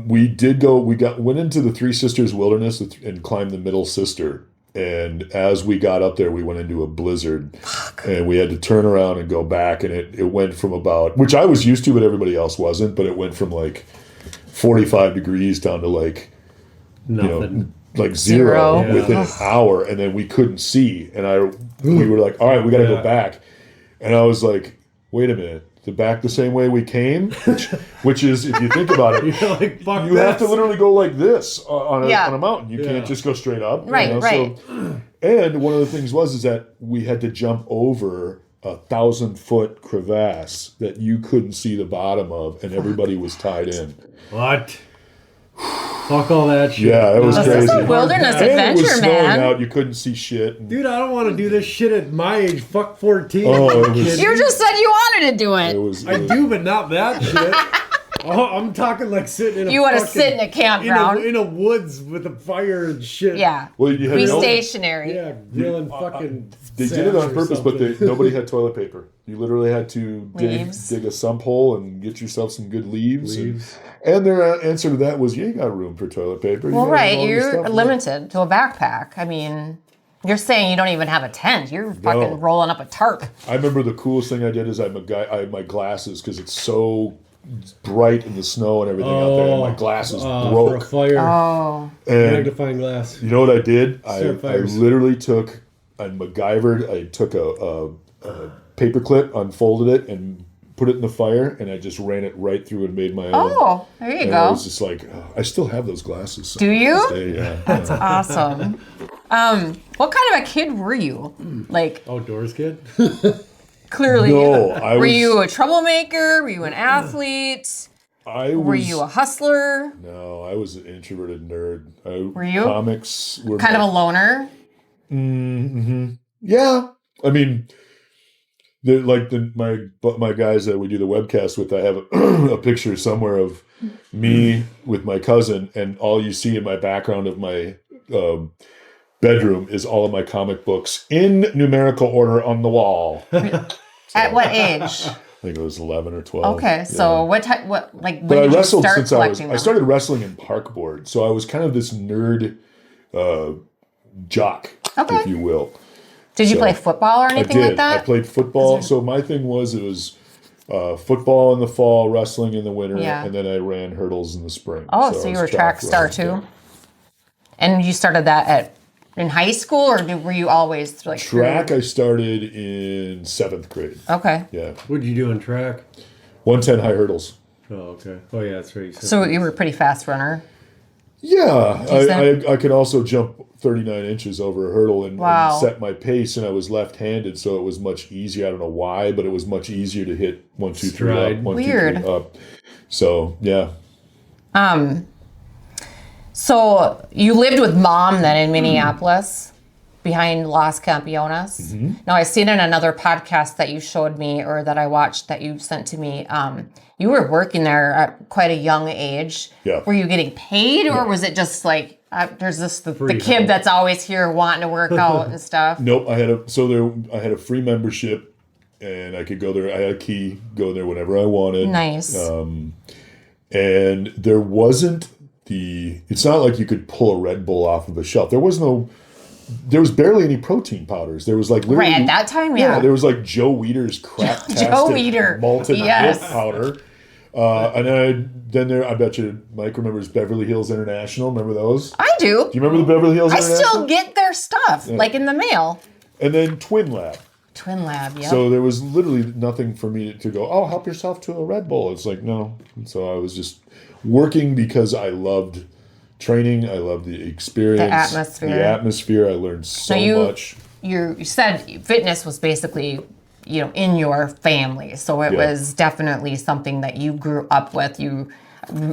We did go. Went into the Three Sisters Wilderness and climbed the Middle Sister. And as we got up there, we went into a blizzard, and we had to turn around and go back. And it went from about, which I was used to, but everybody else wasn't. But it went from like 45 degrees down to like, nothing. Like zero Yeah. within an hour, and then we couldn't see. And we were like, all right, we got to go back. And I was like, wait a minute. Back the same way we came, which is, if you think about it, You're like, fuck you have to literally go like this on a mountain. You Yeah. can't just go straight up. Right, right. So, and one of the things is that we had to jump over 1,000-foot crevasse that you couldn't see the bottom of, and everybody was tied in. What? Fuck all that shit. Yeah, it was This crazy. is a wilderness And it was adventure, snowing man. out. You couldn't see shit. And Dude, I don't want to do this shit at my age. Fuck 14. Oh, Are you it was- kidding You me? just said you wanted to do it it. was. I do, but not that shit. Oh, I'm talking like sitting in a You want to fucking- sit in a campground. in a woods with a fire and shit. Yeah. Well, you had Be no- stationary. Yeah, grilling fucking They did it on salmon or purpose, but something. nobody had toilet paper. You literally had to Leaves. dig a sump hole and get yourself some good leaves. Leaves. And their answer to that was, you ain't got room for toilet paper. You Well, gotta have right. all this You're stuff. limited to a backpack. I mean, you're saying you don't even have a tent. You're fucking rolling up a tarp. I remember the coolest thing I did is I had my glasses, because it's so bright in the snow and everything out there, and my glasses For a broke. fire. Oh. And Magnifying glass. you know what I did? I Start fires. literally I MacGyvered. I took a paper clip, unfolded it, and put it in the fire, and I just ran it right through and made my own. Oh, there you And I go. was just like, oh, I still have those glasses. Do you? To this day, yeah. That's awesome. What kind of a kid were you? Like, Outdoors kid. clearly, No, I were was. you a troublemaker? Were you an athlete? I Were was. you a hustler? No, I was an introverted nerd. Were you? Comics were Kind of a loner? Yeah, I mean, my guys that we do the webcast with. I have a picture somewhere of me with my cousin, and all you see in my background of my bedroom is all of my comic books in numerical order on the wall. At what age? I think it was 11 or 12. Okay, so yeah. when But I did you wrestled start since I collecting I them? started wrestling in parkboard, so I was kind of this nerd jock, Okay. if you will. Did you so- play football or I anything did. like that? I played football. So my thing was football in the fall, wrestling in the winter, Yeah. and then I ran hurdles in the spring. Oh, I so you was were a track star runner, too? yeah. And you started that in high school, or were you always like Track, I started in 7th grade. Okay. Yeah. What'd you do in track? 110 high hurdles. Oh, okay. Oh, yeah, that's right. So you were a pretty fast runner. Yeah. Decent. I could also jump 39 inches over a hurdle and Wow. set my pace, and I was left-handed, so it was much easier. I don't know why, but it was much easier to hit 1, 2, 3 Stride. up, 1, 2, 3 Weird. up. So, yeah. So you lived with mom then in Minneapolis behind Los Campeones. Mm-hmm. Now I seen in another podcast that you showed me or that I watched that you sent to me. You were working there at quite a young age. Yeah. Were you getting paid or was it just like there's the Free kid help. that's always here wanting to work out and stuff? Nope, I had a free membership, and I could go there. I had a key, go there whenever I wanted. Nice. And there wasn't it's not like you could pull a Red Bull off of the shelf. There was barely any protein powders. There was like literally, Right, at that time, yeah. there was like Joe Weider's crack-tastic Joe Weider. malted Yes. milk powder. And then I bet you Mike remembers Beverly Hills International. Remember those? I do. Do you remember the Beverly Hills I International? still get their stuff, like in the mail. And then Twin Lab. Twin Lab, yeah. So there was literally nothing for me to go, oh, help yourself to a Red Bull. It's like, no. And so I was just working because I loved training. I loved the experience. The atmosphere. I learned so you- much. You said fitness was basically, in your family. So it Yeah. was definitely something that you grew up with. You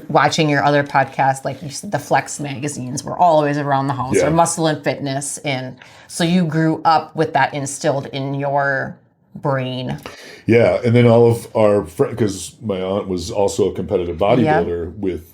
watching your other podcasts, like you said, the Flex magazines were always around the house, Yeah. or Muscle and Fitness. And so you grew up with that instilled in your brain. Yeah, and then all of our friends, because my aunt was also a competitive bodybuilder with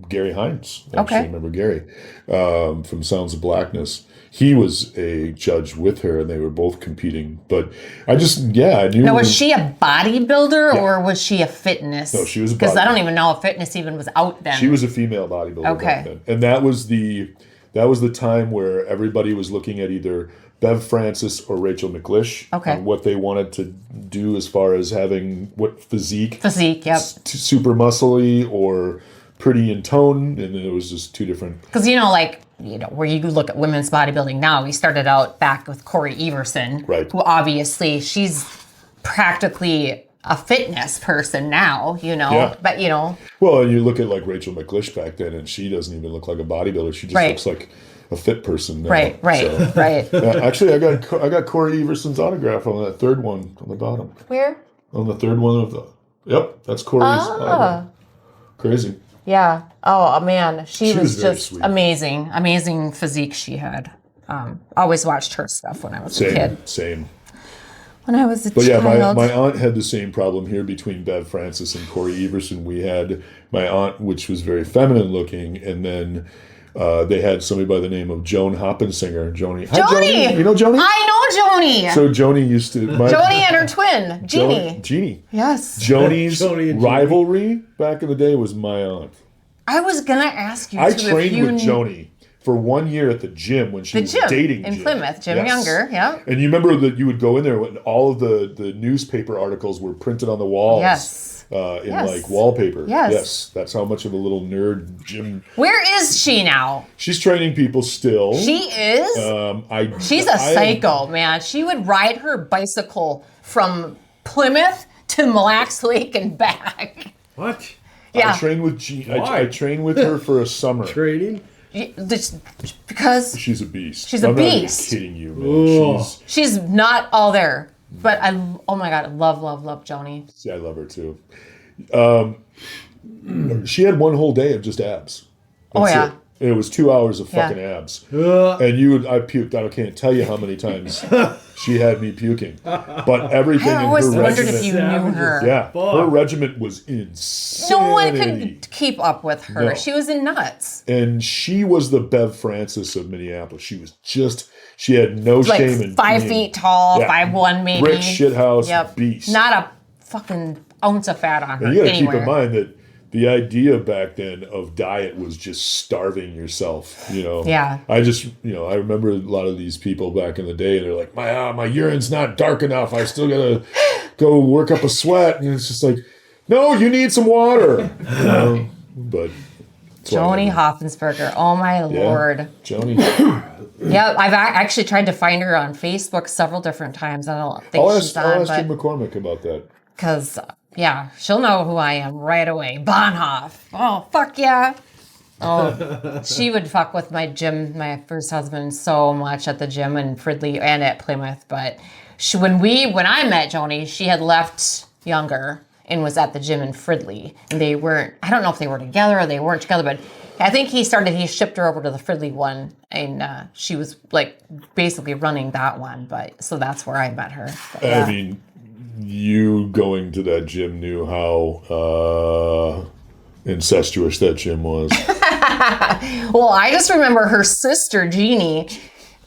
Gary Hines. Actually, Okay. I remember Gary from Sounds of Blackness. he was a judge with her, and they were both competing. But I knew. Now, was she a bodybuilder or was she a fitness? No, she was a bodybuilder. Because I don't even know if fitness even was out then. She was a female bodybuilder back then. And that was the time where everybody was looking at either Bev Francis or Rachel McLish on what they wanted to do as far as having what physique. Physique, yep. Super muscly or pretty in tone, and it was just two different. Because where you look at women's bodybuilding now, we started out back with Corey Everson, right? Who obviously she's practically a fitness person now, Yeah. But Well, and you look at like Rachel McLish back then, and she doesn't even look like a bodybuilder. She just looks like a fit person now. Right. Yeah, actually, I got Corey Everson's autograph on that third one on the bottom. Where? On the third one of the. Yep, that's Corey's autograph. Crazy. Yeah. Oh man, she was just sweet. amazing physique she had. Always watched her stuff when I was a kid. Same. When I was a But child. yeah, my aunt had the same problem here between Bev Francis and Corey Everson. We had my aunt, which was very feminine looking, and then they had somebody by the name of Joan Hoppensinger. Joni. Hi, Joni. You know Joni? I know Joni. So Joni used to... Joni and her twin, Jeannie. Jeannie. Yes. Joni's Joni and rivalry back in the day was my aunt. I was going to ask you, I too, trained with Joni for 1 year at the gym when she was dating in Jim. Plymouth, Jim Younger, yeah. And you remember that you would go in there when all of the newspaper articles were printed on the walls. Yes. In like wallpaper. Yes. That's how much of a little nerd Jim. Where is she now? She's training people still. She is? She's a psycho, man. She would ride her bicycle from Plymouth to Mille Lacs Lake and back. What? Yeah. I trained with I trained with her for a summer. Training? Because she's a beast. She's a beast. I'm not even kidding you, man. She's not all there. But oh my God, I love Joni. Yeah, I love her too. She had one whole day of just abs. That's it. And it was 2 hours of fucking abs. And I puked. I can't tell you how many times she had me puking. But everything in her always wondered regiment. if you knew her. Yeah, her regiment was insane. No one could keep up with her. No. She was in nuts. And she was the Bev Francis of Minneapolis. She had no shame in 5 feet tall, 5'1" maybe. Brick shithouse beast. Not a fucking ounce of fat on her. And you got to keep in mind that the idea back then of diet was just starving yourself, Yeah. I remember a lot of these people back in the day, and they're like, my urine's not dark enough. I still got to go work up a sweat. And it's just like, no, you need some water. But Joni Hoffensberger. Oh, my Lord. Joni. Yeah, I've actually tried to find her on Facebook several different times. I don't think she's on. I'll ask Jim McCormick about that. Because, she'll know who I am right away. Bonhoff. Oh, fuck yeah. Oh, she would fuck with my first husband, so much at the gym in Fridley and at Plymouth. But when I met Joni, she had left Younger and was at the gym in Fridley. And I don't know if they were together or they weren't together, but I think he shipped her over to the Fridley one, and she was like basically running that one. But so that's where I met her. But, I mean, you going to that gym knew how incestuous that gym was. Well, I just remember her sister, Jeannie.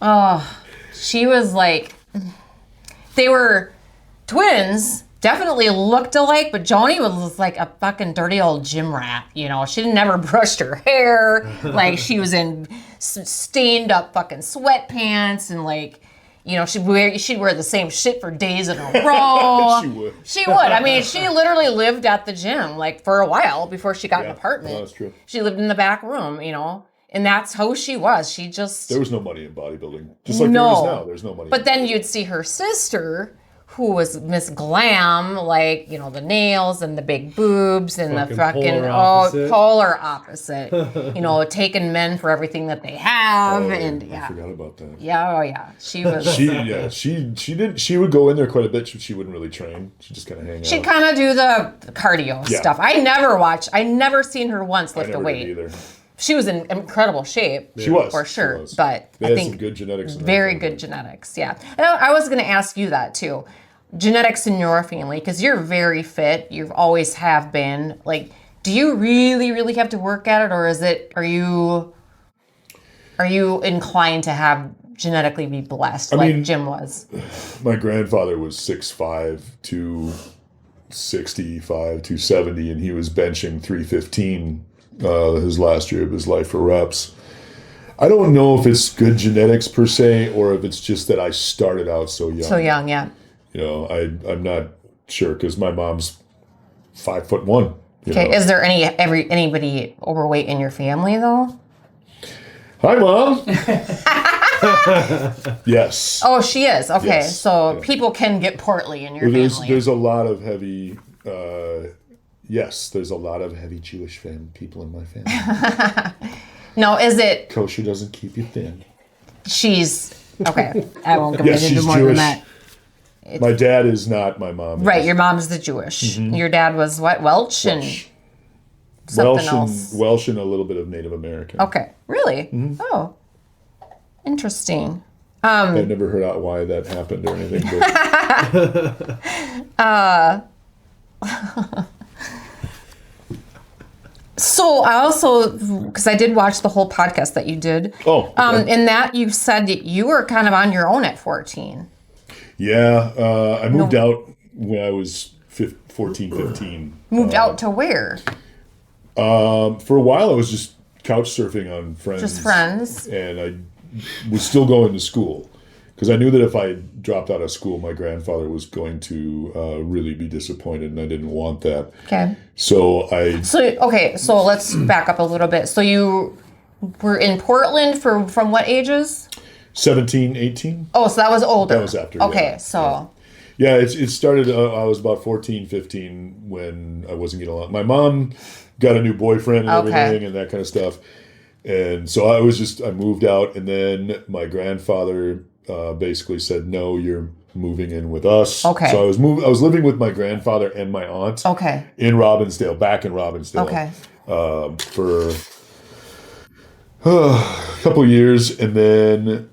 Oh, she was like, they were twins, definitely looked alike, but Joni was like a fucking dirty old gym rat. She never brushed her hair. Like, she was in stained up fucking sweatpants and like, she'd wear the same shit for days in a row. She would. I mean, she literally lived at the gym like for a while before she got an apartment. Well, that's true. She lived in the back room, and that's how she was. There was no money in bodybuilding. Just like there is now. There's no money. But then you'd see her sister, who was Miss Glam, like, the nails and the big boobs and the fucking polar opposite. Taking men for everything that they have. I forgot about that. Yeah, oh yeah. She was she would go in there quite a bit. She wouldn't really train. She'd just kind of hang out. She'd kind of do the cardio stuff. I never seen her once lift a weight. Either. She was in incredible shape. She was. For sure. She was. But they I had think some good genetics. Very good genetics, yeah. And I was going to ask you that too. Genetics in your family, because you're very fit. You always have been. Like, do you really, really have to work at it, or are you inclined to have genetically be blessed I like mean, Jim was? My grandfather was 6'5", 265, 270, and he was benching 315 his last year of his life for reps. I don't know if it's good genetics per se, or if it's just that I started out so young. So young, yeah. You know, I'm not sure because my mom's 5'1". Okay, is there anybody overweight in your family though? Hi, Mom. Yes. Oh, she is. Okay, Yes. so people can get portly in your family. There's a lot of heavy. Yes, there's a lot of heavy Jewish people in my family. No, is it? Kosher doesn't keep you thin. She's okay. I won't go Yes, into she's more Jewish. than that. My dad is not. My mom is. Right, your mom's the Jewish. Your dad was what? Welsh and something else. Welsh and a little bit of Native American. Okay, really? Oh, interesting. I never heard out why that happened or anything. But So I also, because I did watch the whole podcast that you did. Oh, okay. In that you said that you were kind of on your own at 14. yeah, I moved out when I was 14, 15. Moved out to where? For a while, I was just couch surfing on friends. Just friends. And I was still going to school because I knew that if I dropped out of school, my grandfather was going to really be disappointed, and I didn't want that. Okay. So So let's back up a little bit. So you were in Portland from what ages? 17, 18. Oh, so that was older. That was after. Okay, yeah. so. Yeah, it started, I was about 14, 15 when I wasn't getting along. My mom got a new boyfriend and everything and that kind of stuff. And so I moved out, and then my grandfather basically said, no, you're moving in with us. Okay. So I was living with my grandfather and my aunt. Okay. Back in Robbinsdale. Okay. For a couple of years. And then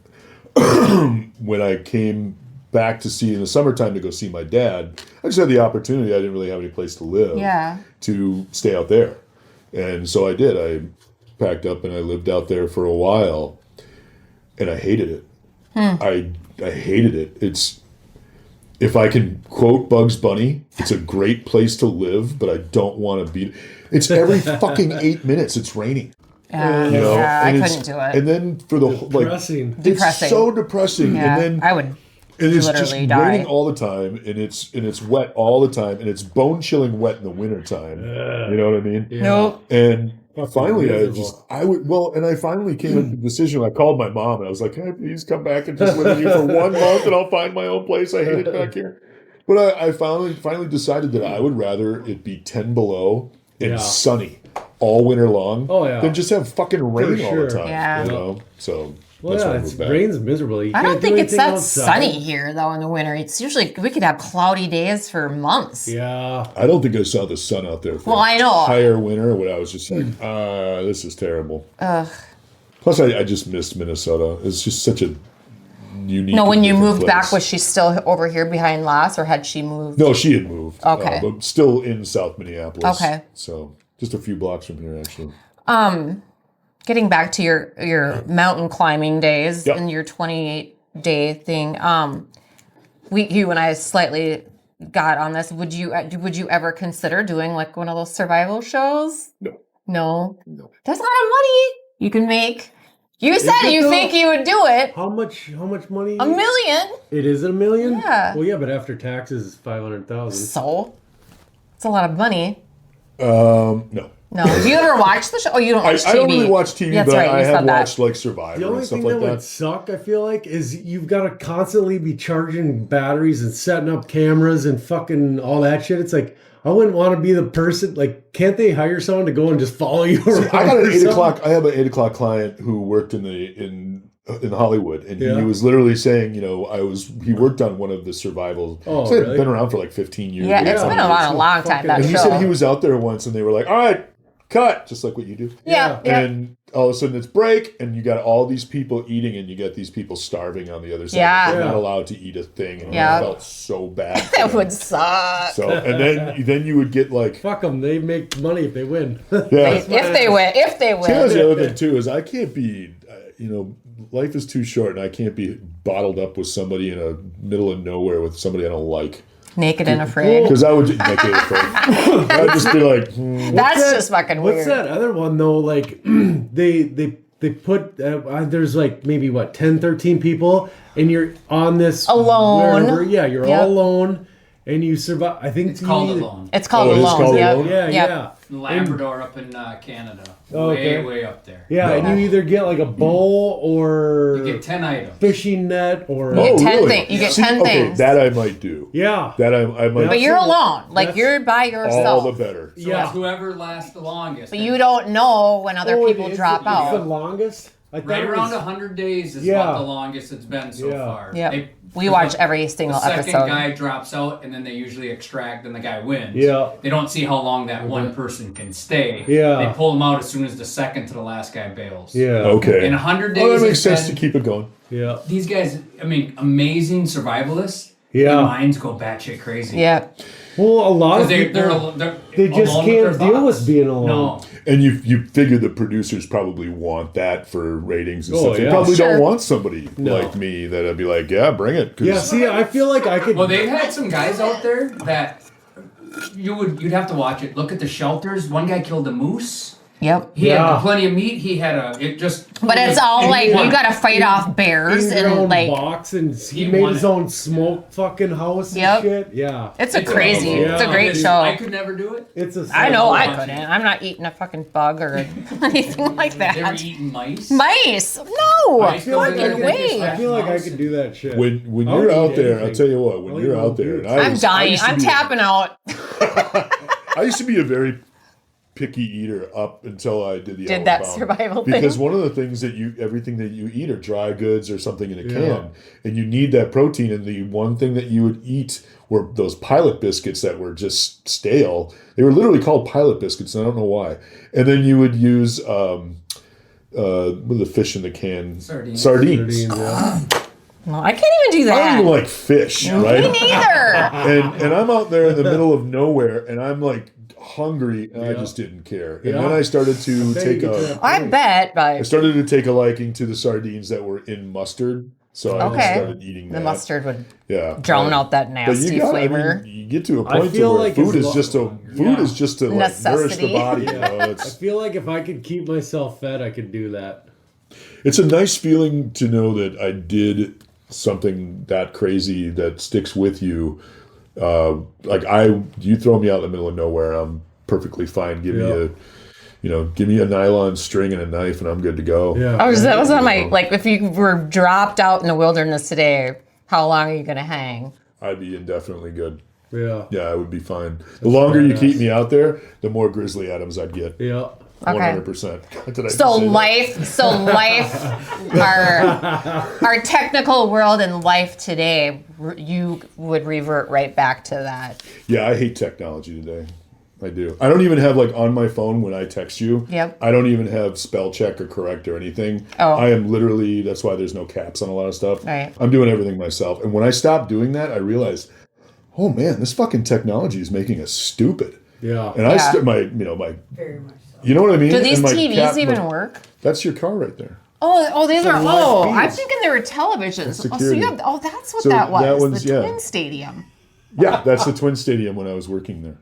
when I came back to see in the summertime to go see my dad, I just had the opportunity. I didn't really have any place to live. Yeah. To stay out there. And so I did. I packed up and I lived out there for a while, and I hated it. I hated it. It's, if I can quote Bugs Bunny, it's a great place to live, but I don't want to be. It's every fucking 8 minutes it's raining. Yeah, You know? I And couldn't do it. And then for the whole, like, Depressing. it's so depressing. Yeah, And then I would and it's just literally die. raining all the time, and it's wet all the time, and it's bone chilling wet in the wintertime. You know what I mean? Yeah. Nope. And finally, miserable. I finally came to the decision. I called my mom, and I was like, "Can I please come back and just live with you for 1 month, and I'll find my own place? I hate it back here." But I finally decided that I would rather it be 10 below and sunny all winter long than just have fucking rain all the time. Yeah. You know? So Well, that's why I yeah, moved it back. rains miserably. You I don't can't do think it's anything that outside. sunny here though in the winter. It's usually we could have cloudy days for months. Yeah. I don't think I saw the sun out there for Well, I know. entire winter when I was just like, this is terrible. Ugh. Plus, I just missed Minnesota. It's just such a unique. No, when and you different moved back, place. was she still over here behind Lass, or had she moved? No, she had moved. Okay. But still in South Minneapolis. Okay. So just a few blocks from here, actually. Getting back to your mountain climbing days Yep. and your 28-day thing, you and I slightly got on this. Would you ever consider doing like one of those survival shows? No. No. No. There's a lot of money you can make. You said it you though? think you would do it. How much money? $1 million. It is $1 million? Yeah. Well, yeah, but after taxes, it's 500,000. So it's a lot of money. No. No. Do you ever watch the show? Oh, you don't watch TV. I don't really watch TV, That's but right, I you have said that. watched like Survivor The only and stuff thing like that would that. suck, I feel like, is you've got to constantly be charging batteries and setting up cameras and fucking all that shit. It's like, I wouldn't want to be the person. Like, can't they hire someone to go and just follow you around? I got an or 8 something? o'clock. I have an 8 o'clock client who worked in Hollywood, and Yeah. he was literally saying, he worked on one of the survival. Oh, It's really? been around for like 15 years. Yeah, or it's something. been a long time, that And he show. said he was out there once, and they were like, "All right, cut," just like what you do. Yeah. And all of a sudden it's break, and you got all these people eating, and you got these people starving on the other side. Yeah. They're Yeah. not allowed to eat a thing, and Yeah. I felt so bad. for That them. would suck. So, and then you would get like, Fuck them. They make money if they win. yeah. If they win. Here's the other thing too is I can't be. life is too short, and I can't be bottled up with somebody in a middle of nowhere with somebody I don't like. Naked and afraid. Because I would naked and afraid. I'd just be like, That's just fucking weird. What's that other one though? Like they put there's like maybe 10, 13 people, and you're on this alone. You're all alone, and you survive. I think It's called Alone. It's called it is Alone. called Yep. Alone? Yeah. Labrador up in Canada. Oh, okay. Way up there. Yeah, and you either get like a bowl or You get 10 items. fishing net or You get 10 really? things. You get See, 10 okay, things. that I might do. yeah. That I might. But you're alone. Like That's you're by yourself. all the better. So Yeah. it's whoever lasts the longest. But you don't know when other people drop It's out. the longest. I thought Right it around was- 100 days is Yeah. about the longest it's been so Yeah. far. Yeah. We watch every single The second episode. guy drops out, and then they usually extract, and the guy wins. Yeah. They don't see how long that one person can stay. Yeah. They pull him out as soon as the second to the last guy bails. Yeah. Okay. In 100 days, Oh, that makes it's sense been- to keep it going. Yeah. These guys, amazing survivalists. Yeah. Their minds go batshit crazy. Yeah. Well, a lot of Because people they're they just alone can't with their deal with thoughts. being alone. No. And you figure the producers probably want that for ratings and Oh, stuff. They yeah. probably Sure. don't want somebody No. like me that'd be like, yeah, bring it. 'Cause Yeah. See, I feel like I could. Well, they've had some guys out there that you'd have to watch it. Look at the shelters. One guy killed a moose. Yep. He Yeah. had plenty of meat. He had But it's all and like he won. you gotta fight off bears in your own and like box, and he He made won his it. own smoke fucking house and Yep. shit. Yeah. it's a crazy. Yeah. It's a great I show. could never do it. It's a. I know I watching couldn't. it. I'm not eating a fucking bug or anything like They were that. eating mice. Mice? No. I feel like Fucking I way. I feel like I could do that shit. when I'll you're eat out there, I'll anything. tell you what. When I'll you're eat out there, food. and I'm I dying. used to I'm be- tapping out. I used to be a very picky eater up until I did the Did Hour that Bound. survival thing. Because one of the things that everything that you eat are dry goods or something in a Yeah. can, and you need that protein. And the one thing that you would eat were those pilot biscuits that were just stale. They were literally called pilot biscuits, and I don't know why. And then you would use what are the fish in the can? Sardines. Sardines, yeah. Well, I can't even do I don't that. even like fish, Me right? neither. And I'm out there in the middle of nowhere, and I'm like hungry, and I Yeah. just didn't care. And Yeah. then I started to Then you take get to a. that I point. bet, I but started to take a liking to the sardines that were in mustard, so I just Okay. started eating the that. mustard would Yeah, drown out that But nasty flavor. you get to a I point to feel where like food as is just to Yeah. like nourish the Necessity. body. You Yeah. know, I it's feel like if I could keep myself fed, I could do that. it's a nice feeling to know that I did something that crazy that sticks with you. You throw me out in the middle of nowhere, I'm perfectly fine. Give me a nylon string and a knife, and I'm good to go. Yeah. That was on my, like, if you were dropped out in the wilderness today, how long are you going to hang? I'd be indefinitely good. Yeah. Yeah, I would be fine. The longer you badass. keep me out there, the more Grizzly Adams I'd get. Yeah. 100%. Did I So just say that? our technical world and life today, you would revert right back to that. Yeah, I hate technology today. I do. I don't even have on my phone when I text you. Yep. I don't even have spell check or correct or anything. Oh. I am literally, that's why there's no caps on a lot of stuff. Right. I'm doing everything myself. And when I stopped doing that, I realized, oh man, this fucking technology is making us stupid. Yeah. And I Yeah. Very much so. you know what I mean? Do these And my TVs even work? That's your car right there. Oh, these are. live Oh, I'm feeds. thinking they were televisions. Oh, so security. you have. Oh, that's what So that was. that one's- the yeah. Twin Stadium. Yeah, that's the Twin Stadium when I was working there.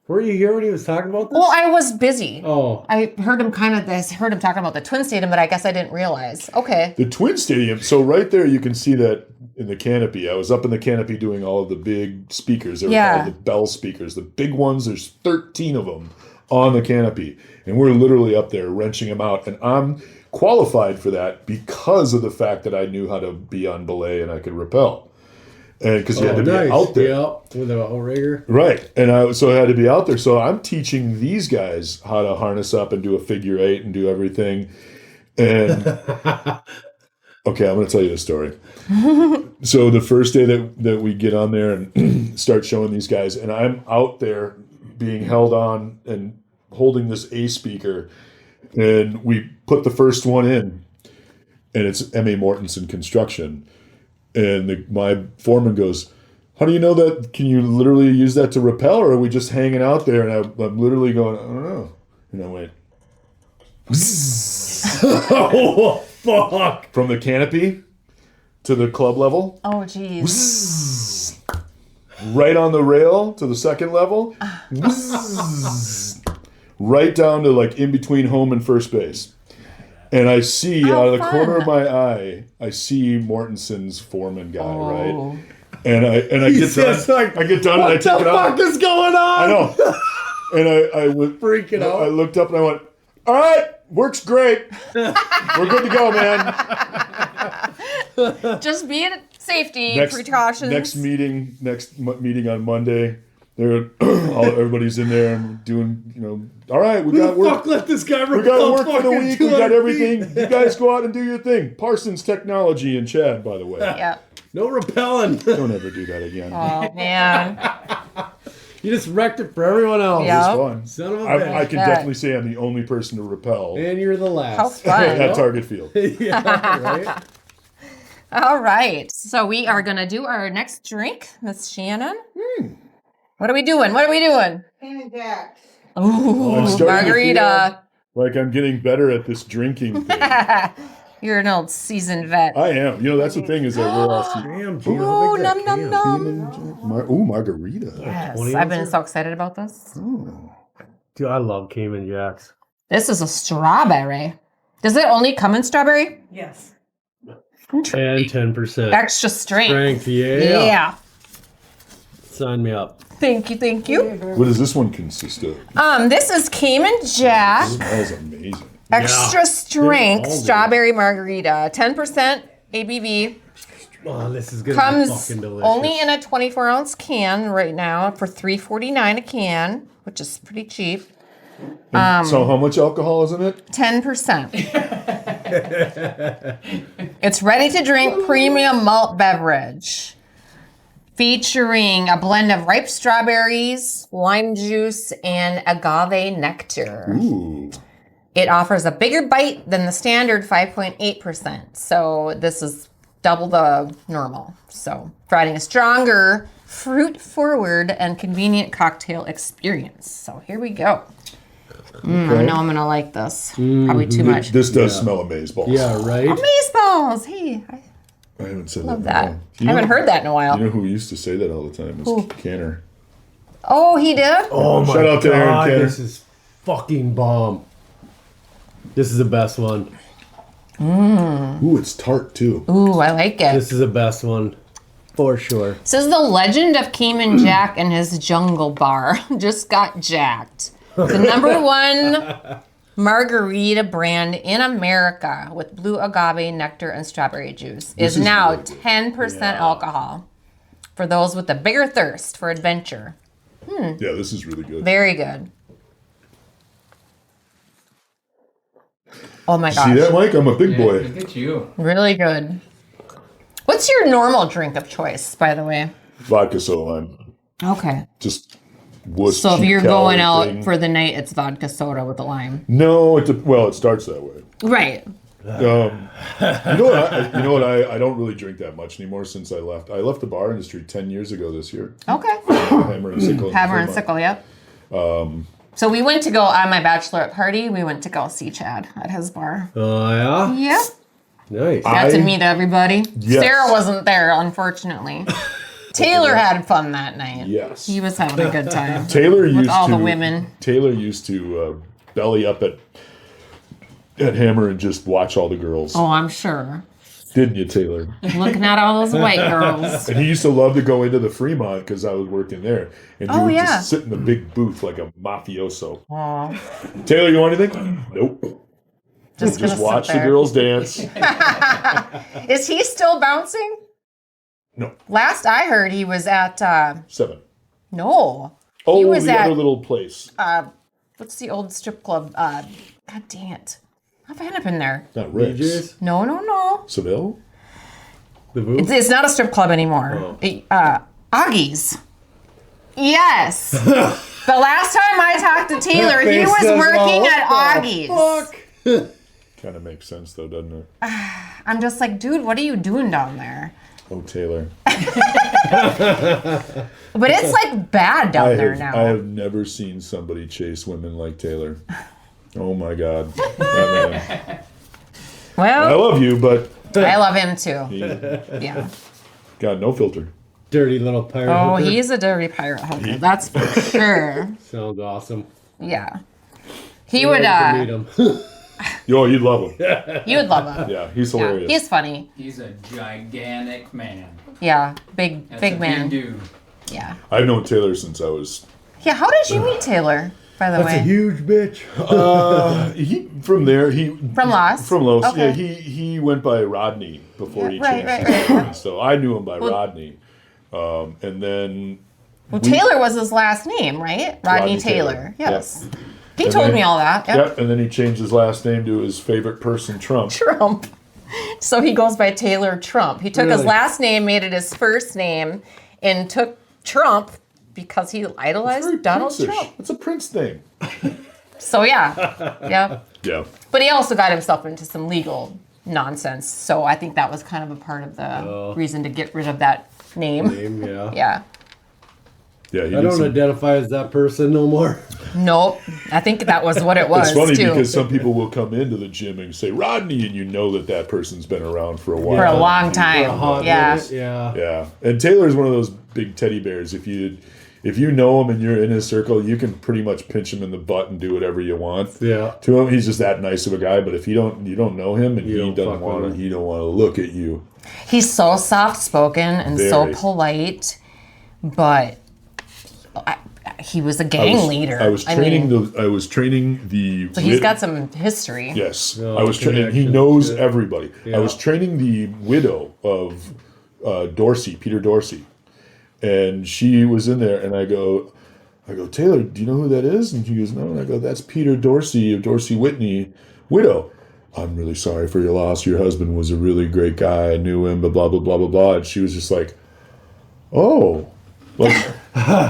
Were you here when he was talking about this? Well, I was busy. Oh. I heard him heard him talking about the Twin Stadium, but I guess I didn't realize. Okay. The Twin Stadium, so right there you can see that in the canopy. I was up in the canopy doing all of the big speakers. They were Yeah. called the Bell speakers. The big ones, there's 13 of them on the canopy. And we're literally up there wrenching them out. And I'm qualified for that because of the fact that I knew how to be on belay and I could rappel. And because you had to be out there. Yeah, with a outrigger. Right. And I had to be out there. So I'm teaching these guys how to harness up and do a figure eight and do everything. And okay, I'm going to tell you the story. So the first day that we get on there and start showing these guys, and I'm out there being held on and holding this A speaker, and we put the first one in, and it's M.A. Mortensen Construction. And my foreman goes, how do you know that? Can you literally use that to rappel, or are we just hanging out there? And I'm literally going, I don't know. And I went, Oh, fuck. From the canopy to the club level. Oh, geez. Right on the rail to the second level. Right down to like in between home and first base. And I see out of the corner of my eye, I see Mortensen's foreman guy, right? And I get done. Like, I get done and I take it What out. the fuck is going on? I know. And I went Freaking out. I looked up and I went, all right, works great. We're good to go, man. Just being safety precautions. Next meeting on Monday. Everybody's in there and doing, all right, we got work. Fuck, let this guy We got work for the week. We got everything. You guys go out and do your thing. Parsons Technology in Chad, by the way. Yeah. No repelling. Don't ever do that again. Oh, man. You just wrecked it for everyone else. Yeah. It's fun. Son of a bitch. I can definitely say I'm the only person to repel And you're the last. How fun. at Target Field. Yeah, right? All right. So we are going to do our next drink, Miss Shannon. What are we doing? Cayman Jacks. Ooh, I'm starting to margarita. feel like I'm getting better at this drinking thing. You're an old seasoned vet. I am. That's the thing is that we're all Damn, Gina, Ooh, how big's that num, can? ooh, margarita. Yes, 20 I've been ounces? so excited about this. Dude, I love Cayman Jacks. This is a strawberry. Does it only come in strawberry? Yes. And 10%. Extra strength. Strength, yeah. Yeah. Sign me up. Thank you. What does this one consist of? This is Cayman Jack. This smells amazing. Extra strength They all do. strawberry margarita. 10% ABV. Oh, this is going to be Comes fucking delicious. only in a 24-ounce can right now for $3.49 a can, which is pretty cheap. So how much alcohol is in it? 10%. It's ready to drink premium malt beverage featuring a blend of ripe strawberries, lime juice, and agave nectar. Ooh. It offers a bigger bite than the standard 5.8%. So this is double the normal. So providing a stronger, fruit-forward, and convenient cocktail experience. So here we go. I know I'm gonna like this. Probably too much. This does smell amazeballs. Yeah, right? Amazeballs. Hey, I I haven't said love that. that. I haven't heard that in a while. You know who used to say that all the time? It's Canner. Oh, he did? Oh my Shout out to Aaron God, Kenner. this is fucking bomb. This is the best one. Ooh, it's tart too. Ooh, I like it. This is the best one. For sure. This is the legend of Cayman Jack and his jungle bar. Just got jacked. The #1 margarita brand in America with blue agave nectar and strawberry juice is is now really good. 10% alcohol for those with a bigger thirst for adventure. Yeah, this is really good. Very good. Oh my See gosh. that, Mike? I'm a big boy. Look at you. Really good. What's your normal drink of choice, by the way? Vodka soda lime. Okay. Just wuss. So if cheap you're calorie going out thing. for the night, it's vodka soda with a lime. No, it starts that way. Right. You know what? I don't really drink that much anymore since I left. I left the bar industry 10 years ago this year. Okay. Hammer and sickle. Hammer and sickle, yep. So we went to go on my bachelorette party. We went to go see Chad at his bar. Oh, yeah? Yep. Nice. Got to meet everybody. Yes. Sarah wasn't there, unfortunately. Taylor had fun that night. Yes. He was having a good time. Taylor used all to, the women. Taylor used to belly up at Hammer and just watch all the girls. Oh, I'm sure. Didn't you, Taylor? Looking at all those white girls. And he used to love to go into the Fremont because I was working there. And he would just sit in the big booth like a mafioso. Aw. Taylor, you want anything? Nope. Just Just gonna watch sit the there. girls dance. Is he still bouncing? No. Last I heard, he was at 7. no. Oh, He was the at other little place. What's the old strip club? God dang it! I've end up in there. Not Rick's. BJ's? No. Seville? The booth? It's not a strip club anymore. Augie's. Yes. The last time I talked to Taylor, he Face was says, working "Well, at what the Augie's. Kind of makes sense, though, doesn't it? I'm just like, dude, what are you doing down there? Oh, Taylor. But it's like bad down there now. I have never seen somebody chase women like Taylor. Oh, my God. That man. I Well, love you, but I love him too. he Yeah. got no filter. Dirty little pirate. Oh, hooker. he's a dirty pirate hooker. That's for sure. Sounds awesome. Yeah. He would. Love to meet him. Yo, you'd love him. You would love him. Yeah, he's Yeah, hilarious. he's funny. He's a gigantic man. Yeah, big That's big a man. Big dude. Yeah. I've known Taylor since I was Yeah. How did you meet Taylor? By the That's a way, huge bitch. from there. He from Los. From Los. Okay. Yeah, he went by Rodney before he Yeah, changed right, his right. name. So I knew him by Rodney, and then Well, Taylor was his last name, right? Rodney Taylor. Yes. He And told then- me all that. Yep. Yep, and then he changed his last name to his favorite person, Trump. Trump. So he goes by Taylor Trump. He took his Really? last name, made it his first name, and took Trump because he Very idolized Donald prince-ish. Trump. It's a Prince thing. So yeah. Yeah. Yeah. But he also got himself into some legal nonsense. So I think that was kind of a part of the reason to get rid of that name. Name, yeah. Yeah. Yeah, he I did don't some- identify as that person no more. Nope. I think that was what it was It's funny too. because some people will come into the gym and say Rodney, and you know that person's been around for a while. For a long For a time. hot Yeah. minute, yeah. Yeah, and Taylor's one of those big teddy bears. If you know him and you're in his circle, you can pretty much pinch him in the butt and do whatever you want. Yeah. To him, he's just that nice of a guy. But if you don't know him and You he don't doesn't fuck want with to, him. he don't want to look at you. He's so soft spoken and so Very. polite, but he was a gang leader. I was training the. So he's got some history. Yes, Oh, I was training. He connections, knows yeah. everybody. Yeah. I was training the widow of Dorsey, Peter Dorsey, and she was in there. And I go, Taylor, do you know who that is? And she goes, no. And I go, that's Peter Dorsey of Dorsey Whitney, widow. I'm really sorry for your loss. Your husband was a really great guy. I knew him, but blah blah blah blah blah. And she was just like, oh, like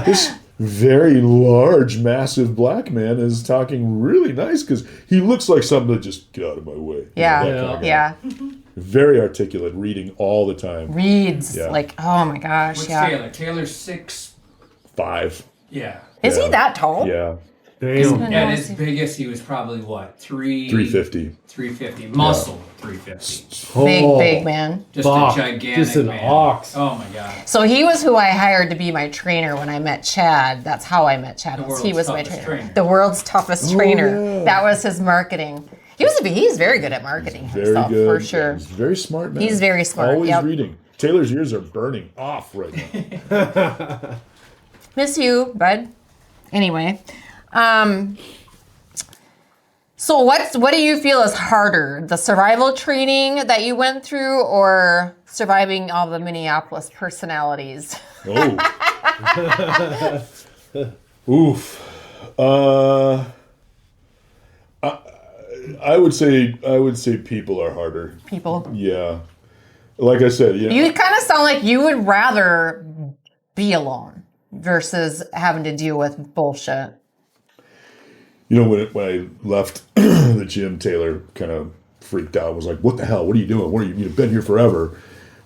this very large, massive black man is talking really nice because he looks like something to just get out of my way. Yeah. You know, that kind of guy. Yeah. Very articulate, reading all the time. Reads. Yeah. Like, oh my gosh. What's Yeah. Taylor? Taylor's 6. 5. Yeah. Is he Yeah. that tall? Yeah. Damn. At his biggest, he was probably what? 350. 350. Muscle 350. Big man. Just Fuck. a gigantic Just an man. ox. Oh my god. So he was who I hired to be my trainer when I met Chad. That's how I met Chad. Was he world's was my toughest trainer. trainer. The world's toughest trainer. yeah. That was his marketing. He's very good at marketing Very himself good. for sure. He's a very smart man. He's very smart, Always yep. reading. Taylor's ears are burning off right now. Miss you, bud. Anyway, so what do you feel is harder, the survival training that you went through, or surviving all the Minneapolis personalities? Oh. Oof. I would say people are harder. People, Yeah. Like I said, yeah. you kind of sound like you would rather be alone versus having to deal with bullshit. You know, when I left the gym, Taylor kind of freaked out. Was like, "What the hell? What are you doing? What are you've been here forever?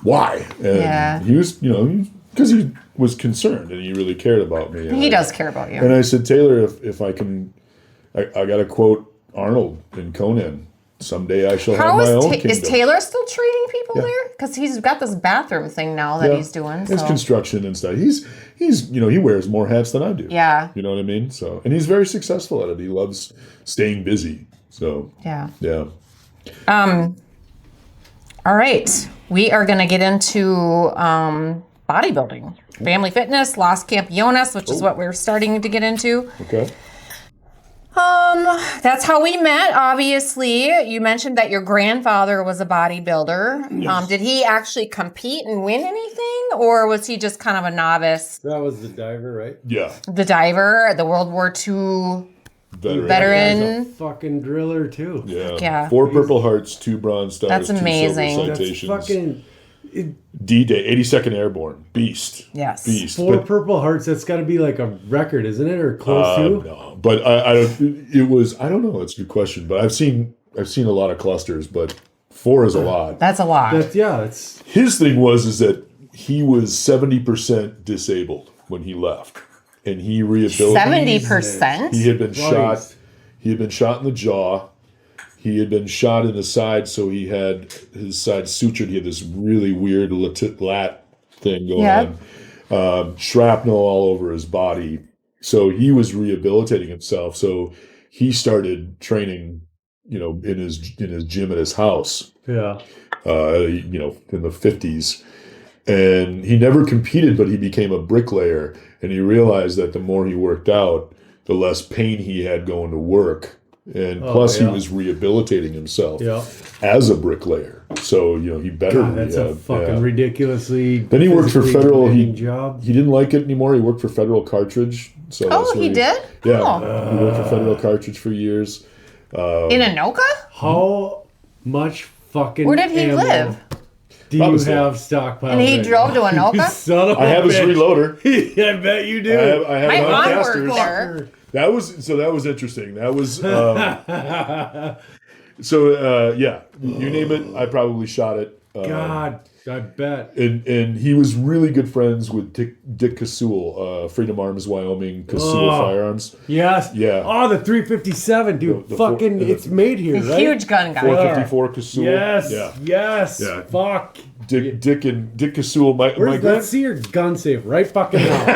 Why?" And Yeah. he was, because he was concerned and he really cared about me. And He does care about you. And I said, Taylor, if I can, I got to quote Arnold in Conan. Someday I shall have How my own is kingdom. Taylor still training people Yeah. there? Because he's got this bathroom thing now that Yeah. he's doing. It's So. construction and stuff. He's he wears more hats than I do. Yeah. You know what I mean? So, and he's very successful at it. He loves staying busy. So, Yeah. yeah. All right. We are going to get into bodybuilding, family fitness, Los Campeones, which is what we're starting to get into. Okay. That's how we met, obviously. You mentioned that your grandfather was a bodybuilder. Yes. Did he actually compete and win anything, or was he just kind of a novice? That was the diver, right? Yeah. The diver, the World War II Veteran. veteran. He's a fucking driller too. Yeah. Yeah. 4 Purple Hearts, 2 Bronze Stars, That's 2 amazing. Silver That's Citations. fucking D-Day, 82nd Airborne, Beast. Yes. Beast. 4 But, Purple Hearts. That's got to be like a record, isn't it, or close to? no, but I don't. It was. I don't know. It's a good question, but I've seen a lot of clusters, but 4 is a lot. That's a lot. It's His thing was that he was 70% disabled when he left, and he rehabilitated. 70%? He had been Christ. shot. He had been shot in the jaw. he had been shot in the side, so he had his side sutured. He had this really weird lat thing going on. Shrapnel all over his body. So he was rehabilitating himself. So he started training, in his gym at his house. Yeah. In the 50s. And he never competed, but he became a bricklayer. And he realized that the more he worked out, the less pain he had going to work. And plus he was rehabilitating himself as a bricklayer. So, he better. God, that's a fucking ridiculously. Then he worked for Federal. Job. He didn't like it anymore. He worked for Federal Cartridge. So he did? Yeah. Oh. He worked for Federal Cartridge for years. In Anoka? How much fucking Where did he ammo live? do you have stockpiled? And he drove to Anoka? Son of I have his bitch. reloader. I bet you do. I have My it on mom casters. worked there. That was interesting. That was you name it, I probably shot it. God, I bet. And he was really good friends with Dick Kasul, Freedom Arms Wyoming, Kasul Firearms. Yes. Yeah. Oh, the 357, dude. The fucking, it's made here, The right? huge gun guy. 454 Kasul. Yes. Yeah. Yes. Yeah. Fuck. Dick Kasul. Let's see your gun safe right fucking now.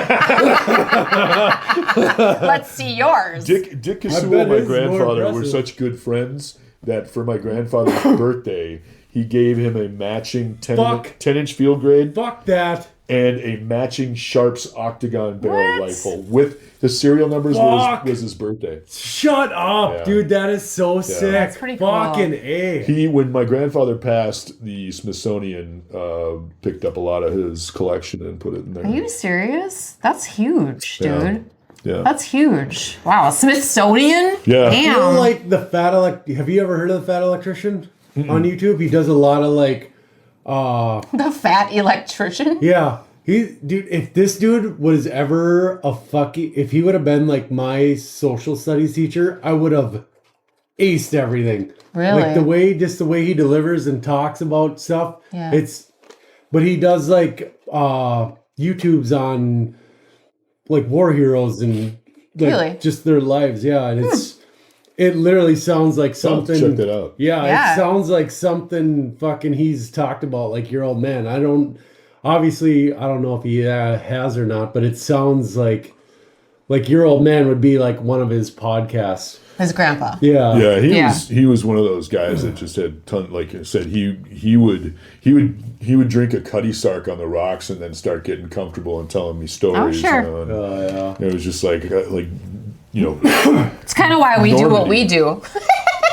Let's see yours. Dick bet Kasul and my his is more grandfather were impressive. such good friends that for my grandfather's birthday, he gave him a matching 10-inch field grade Fuck that. and a matching Sharps octagon barrel What? rifle with the serial numbers Fuck. was his birthday. Shut up, Yeah. dude. That is so sick. That's pretty cool. Fucking A. When my grandfather passed, the Smithsonian picked up a lot of his collection and put it in there. Are you serious? That's huge, dude. Yeah. That's huge. Wow, Smithsonian? Yeah. Damn. You know, like the fat have you ever heard of the Fat Electrician on YouTube? He does a lot of The fat electrician? yeah. Dude, if this dude was ever if he would have been like my social studies teacher, I would have aced everything. Really? Like the way he delivers and talks about stuff. Yeah. But he does YouTubes on like war heroes and Really? just their lives. Yeah. And it literally sounds like something. Check that out. Yeah. It sounds like something fucking he's talked about, like your old man. I don't know if he has or not, but it sounds like your old man would be like one of his podcasts. His grandpa. Yeah. Yeah, he was one of those guys that just had like I said, he would drink a Cuddy Sark on the rocks and then start getting comfortable and telling me stories. sure. And Yeah. it was just like It's kind of why we do what we do.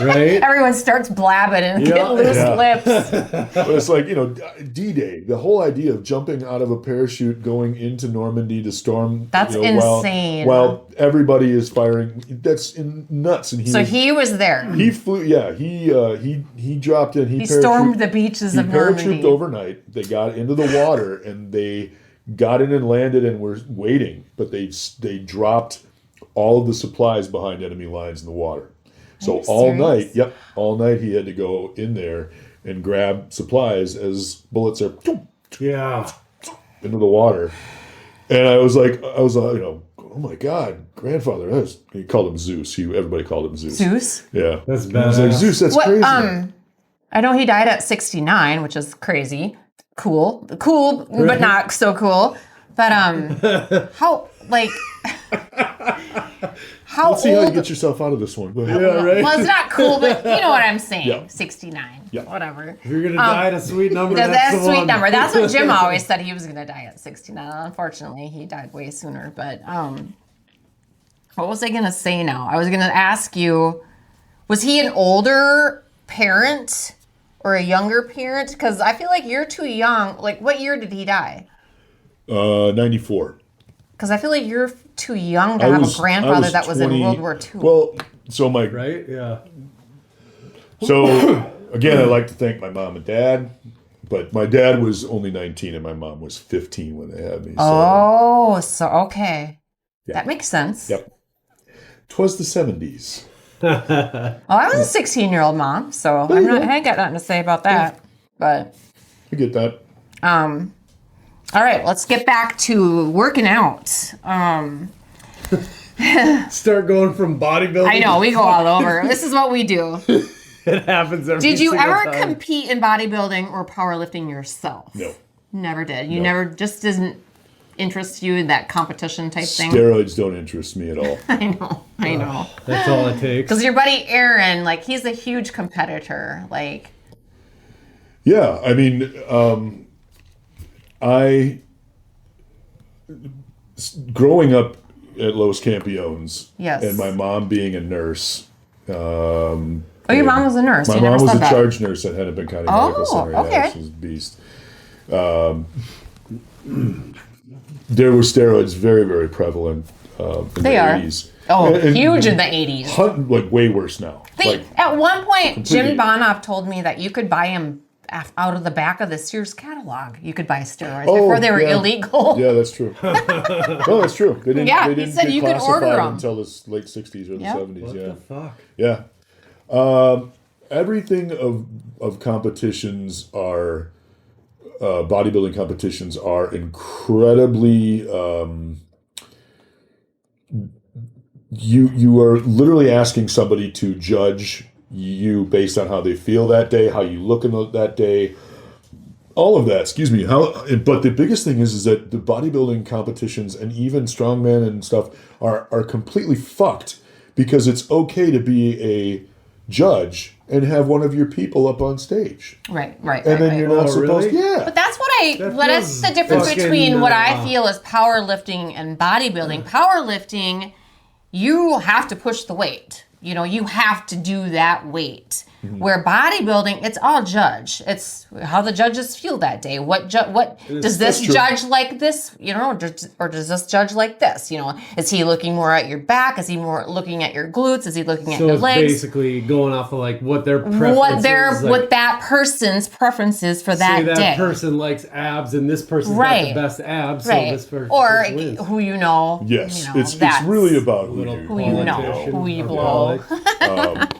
Right? Everyone starts blabbing and Yeah. get loose Yeah. lips. But it's like, D-Day, the whole idea of jumping out of a parachute, going into Normandy to storm. That's insane. While everybody is firing, that's nuts. And He was there. he flew. Yeah, he dropped in. He stormed the beaches of Normandy. paratrooped overnight. They got into the water and they got in and landed and were waiting, but they dropped all of the supplies behind enemy lines in the water. So all night he had to go in there and grab supplies as bullets are Yeah. into the water. And I was oh my God, grandfather. He called him Zeus. Everybody called him Zeus. Zeus? Yeah. That's I was like, badass. Zeus, that's What, crazy. I know he died at 69, which is crazy. Cool, but not so cool. But how Let's see how you old? get yourself out of this one. Go ahead. Yeah, right? Well, it's not cool, but you know what I'm saying. Yeah. 69. Yeah. Whatever. If you're going to die at a sweet number, That's the a sweet one. number. That's what Jim always said. He was going to die at 69. Unfortunately, he died way sooner. But what was I going to say now? I was going to ask you, was he an older parent or a younger parent? Because I feel like you're too young. Like, what year did he die? 94. Because I feel like you're too young to have a grandfather that was in 20 World War II. Well, so Right? Yeah. So again, I like to thank my mom and dad, but my dad was only 19 and my mom was 15 when they had me. So, okay. Yeah. That makes sense. Yep. 'Twas the 70s. Well, I was a 16-year-old mom, so I ain't got nothing to say about that. But I get that. all right, let's get back to working out. Start going from bodybuilding. I know we go all over. This is what we do. It happens every Did you single ever time. compete in bodybuilding or powerlifting yourself? No. Never did. You No. never, just doesn't interest you in that competition type thing? Steroids don't interest me at all. I know. That's all it takes. Because your buddy Aaron, like, he's a huge competitor. Like, Yeah, I mean, growing up at Los Campeones, Yes. and my mom being a nurse. oh, your mom was a nurse. My You mom never was said a that. charge nurse at Hennepin County Oh, Medical Center. Yeah, okay. she was a beast. There were steroids very, very prevalent in They the are. 80s. Oh, And huge in the 80s. Like way worse now. They, Like, at one point, Jim completely. Bonoff told me that you could buy them out of the back of the Sears catalog. You could buy steroids before they were yeah. illegal. Yeah, that's true. No, that's true. They didn't, Yeah, they he didn't said get you could order classified 'em. until the late 60s or the Yep. 70s. What Yeah. the fuck? Yeah. Everything of competitions are bodybuilding competitions are incredibly you are literally asking somebody to judge you based on how they feel that day, how you look in that day, all of that. Excuse me. But the biggest thing is that the bodybuilding competitions and even strongman and stuff are completely fucked because it's okay to be a judge and have one of your people up on stage, Right. and then you're not Oh, supposed. really? Yeah. But that's what That that's the feels difference fucking, between what I feel is powerlifting and bodybuilding. Powerlifting, you have to push the weight. You know, you have to do that weight. Mm-hmm. Where bodybuilding, it's all judge. It's how the judges feel that day. What does this true. judge like this? You know, or does this judge like this? You know, is he looking more at your back? Is he more looking at your glutes? Is he looking at So your it's legs? basically going off of like what their preference What that person's preference is for that say that day. person likes abs and this person's got Right. the best abs, Right. so this person Or wins. who you know. Yes, you know, it's that's really about who you know, politician who you of blow. politics.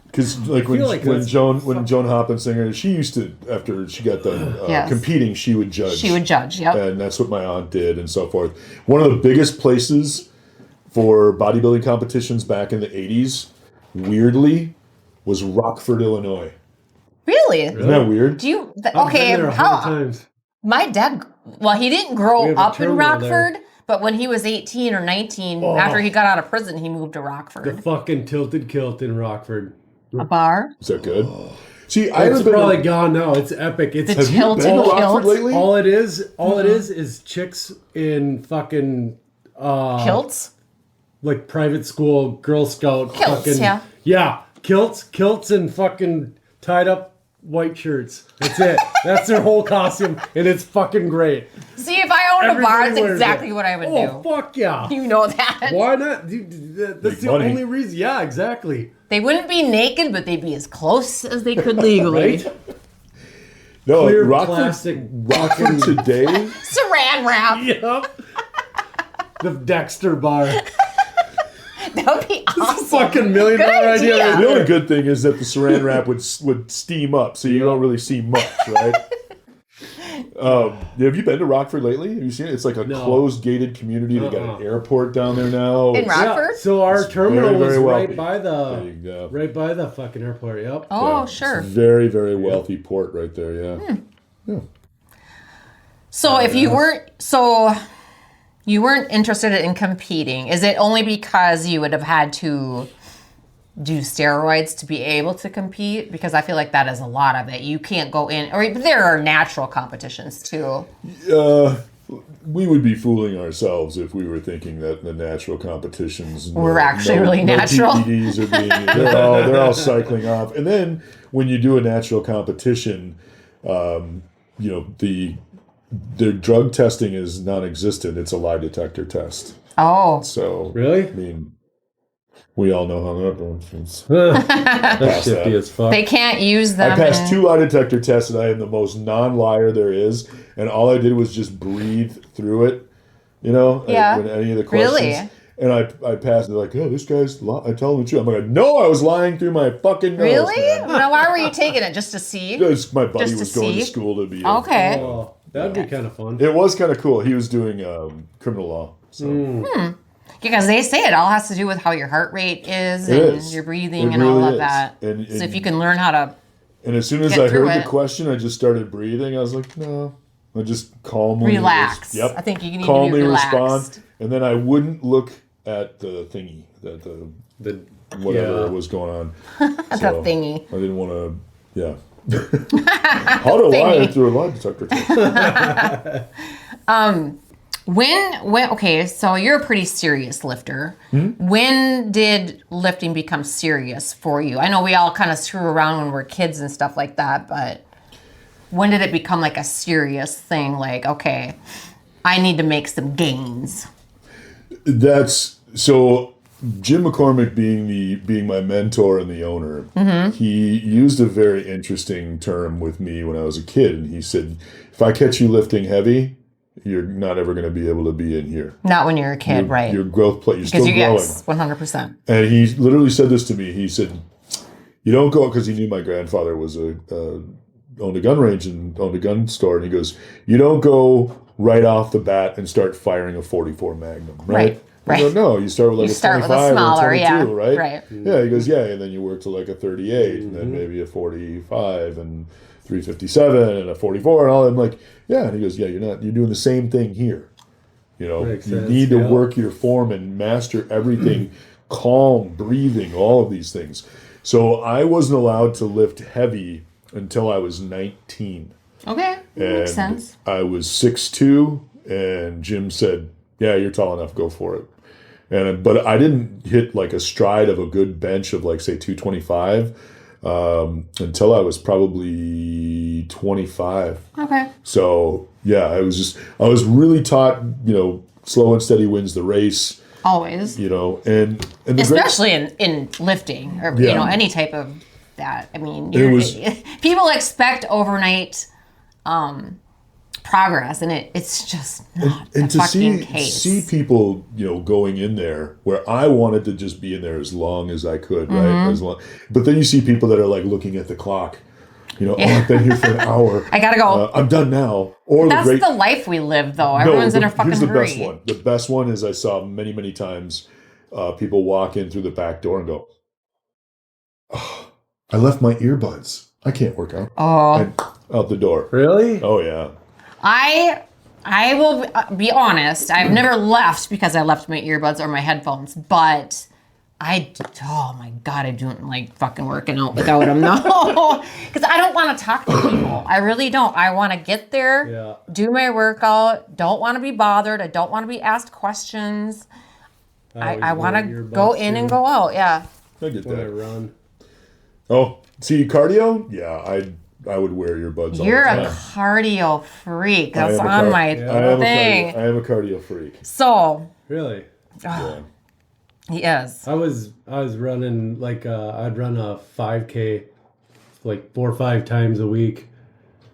Because like when feel like when that's Joan Hoppensinger, she used to, after she got done Yes. competing, she would judge. She would judge, yep. And that's what my aunt did and so forth. One of the biggest places for bodybuilding competitions back in the 80s, weirdly, was Rockford, Illinois. Really? Isn't that weird? Do you? I've Okay, been there 100 times. my dad. Well, he didn't We grow have a up in terminal Rockford, there. but when he was 18 or 19, Oh. after he got out of prison, he moved to The Rockford. fucking tilted kilt in Rockford. A bar. Is that good? See, I It's haven't been. probably gone now. It's epic. It's The Have you tilted been to Rockford kilt. lately? all it is chicks in fucking Kilts. like private school Girl Scout Kilts, fucking yeah. kilts and fucking tied up white shirts. That's it. That's their whole costume, and it's fucking great. See, if I owned a bar, Everybody that's wears exactly it. what I would Oh do. fuck yeah! You know that. Why not? Dude, that's Make the money. only reason. Yeah, exactly. They wouldn't be naked, but they'd be as close as they could legally. Right? No, Clear Rockford plastic Rockford today. Saran wrap. Yep. The Dexter bar. That would be awesome. Fucking $1 million Good idea. idea. right The only there. good thing is that the saran wrap would steam up, so you don't really see much, right? Have you been to Rockford lately? Have you seen it? It's like a No. closed, gated community. They got Uh-uh. an airport down there now. In It's- Rockford? Yeah, so our It's terminal very, was very wealthy. right There you go. by the fucking airport. Yep. Oh, Yeah, sure. It's a very, very wealthy port right there. Yeah. So if you weren't interested in competing, is it only because you would have had to do steroids to be able to compete? Because I feel like that is a lot of it. You can't go in, but there are natural competitions too. We would be fooling ourselves if we were thinking that the natural competitions Were actually really natural. DVDs are being they're all cycling off. And then when you do a natural competition, their drug testing is non-existent. It's a lie detector test. Oh, So Really? I mean, we all know how that goes. That's shifty as fuck. they can't use them. I passed in- 2 lie detector tests, and I am the most non-liar there is. And all I did was just breathe through it, Yeah. when any of the questions. Really? And I passed. They're like, "Oh, this guy's." I tell them the truth. I'm like, "No, I was lying through my fucking nose." Really? Man. Now, why were you taking it? Just to see? Because my buddy Just to was going to see? school to be. Okay. Oh, that'd be kind of fun. It was kind of cool. He was doing criminal law. So Because they say it all has to do with how your heart rate is It and is. your breathing It and all really of is. that. And So if you can learn how to, And as soon as get I through heard it. the question, I just started breathing. I was like, no. I just calmly Relax. Yep. I think you need to be calmly relaxed. respond, and then I wouldn't look at the thingy, the whatever was going on. the thingy. I didn't want to. Yeah. How do I through a lie detector test? When okay, so you're a pretty serious lifter. When did lifting become serious for you? I know we all kind of screw around when we're kids and stuff like that, but when did it become like a serious thing? Like, okay, I need to make some gains. That's so. Jim McCormick being my mentor and the owner, he used a very interesting term with me when I was a kid, and he said, "If I catch you lifting heavy, you're not ever going to be able to be in here. Not when you're a kid, right? Your growth plate, you're still growing." Yes, 100%. And he literally said this to me. He said, "You don't go," because he knew my grandfather was owned a gun range and owned a gun store, and he goes, "You don't go right off the bat and start firing a 44 Magnum, right?" Right. I go, "No, you start with like You a start with a 25 smaller, or a 22, yeah, right?" right. Yeah, he goes, "Yeah," and then you work to like a 38, and then maybe a 45, and 357, and a 44, and all. I'm like, "Yeah," and he goes, "Yeah, you're doing the same thing here. You know, Makes you sense, need to yeah. work your form and master everything, calm, breathing, all of these things." So I wasn't allowed to lift heavy until I was 19. Okay, that makes sense. I was 6'2", and Jim said, "Yeah, you're tall enough, go for it." But I didn't hit like a stride of a good bench of like say 225 until I was probably 25. Okay. So yeah, I was really taught, slow and steady wins the race. Always. And Especially in lifting or Yeah. any type of that. I mean, people expect overnight progress, and it's just not and the to fucking case. see people going in there where I wanted to just be in there as long as I could, right? But then you see people that are like looking at the clock. "Oh, I've been here for an hour. I gotta go." I'm done now. Or That's the life we live, though. Everyone's in a fucking here's the hurry. best one. The best one is I saw many, many times people walk in through the back door and go, "Oh, I left my earbuds. I can't work out." Oh, And out the door. Really? Oh yeah. I will be honest. I've never left because I left my earbuds or my headphones, but oh my God, I don't like fucking working out without them. No, because I don't want to talk to people. I really don't. I want to get there, do my workout. Don't want to be bothered. I don't want to be asked questions. I want to go in and go out. Yeah. I get When I that. run. Oh, see cardio? Yeah, I would wear earbuds all You're the a time. cardio freak. That's I am a on car- my thing. I am a cardio freak. So, Really? Yeah. yes. I was running like I'd run a 5K like 4 or 5 times a week.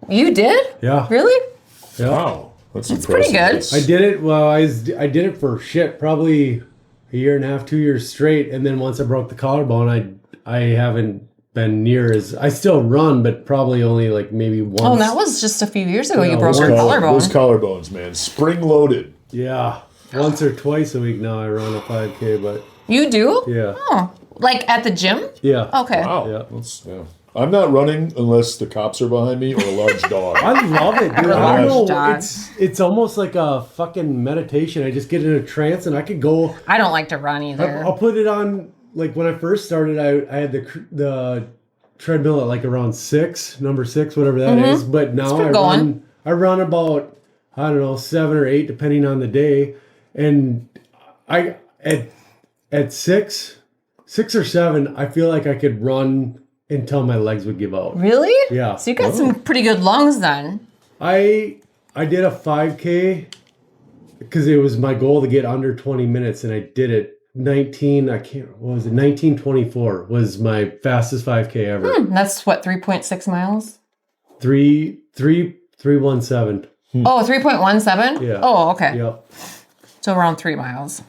You did? Yeah. Really? Yeah. Wow. That's pretty impressive. good. That's- I did it. Well, I did it for probably a year and a half, 2 years straight, and then once I broke the collarbone, I haven't been near as. I still run, but probably only like maybe once. Oh, that was just a few years ago. Yeah, You broke once. your collarbone. Those collarbones, man. Spring loaded. Yeah, once or twice a week now I run a 5K, but You do? yeah, Oh, like at the gym? yeah. Okay. Wow. Yeah. I'm not running unless the cops are behind me or a large dog. I love it, dude. I don't know. Dog. It's almost like a fucking meditation. I just get in a trance and I could go. I don't like to run either. I'll put it on. Like when I first started, I had the treadmill at like around number 6, whatever that is. But now I run about, I don't know, 7 or 8 depending on the day, and I at 6 or 7, I feel like I could run until my legs would give out. Really? Yeah. So you got some pretty good lungs then. I did a 5K because it was my goal to get under 20 minutes, and I did it. 1924 was my fastest 5K ever. That's what, 3.6 miles? 317. Oh, 3.17? Yeah. Oh, okay. Yep. So around 3 miles.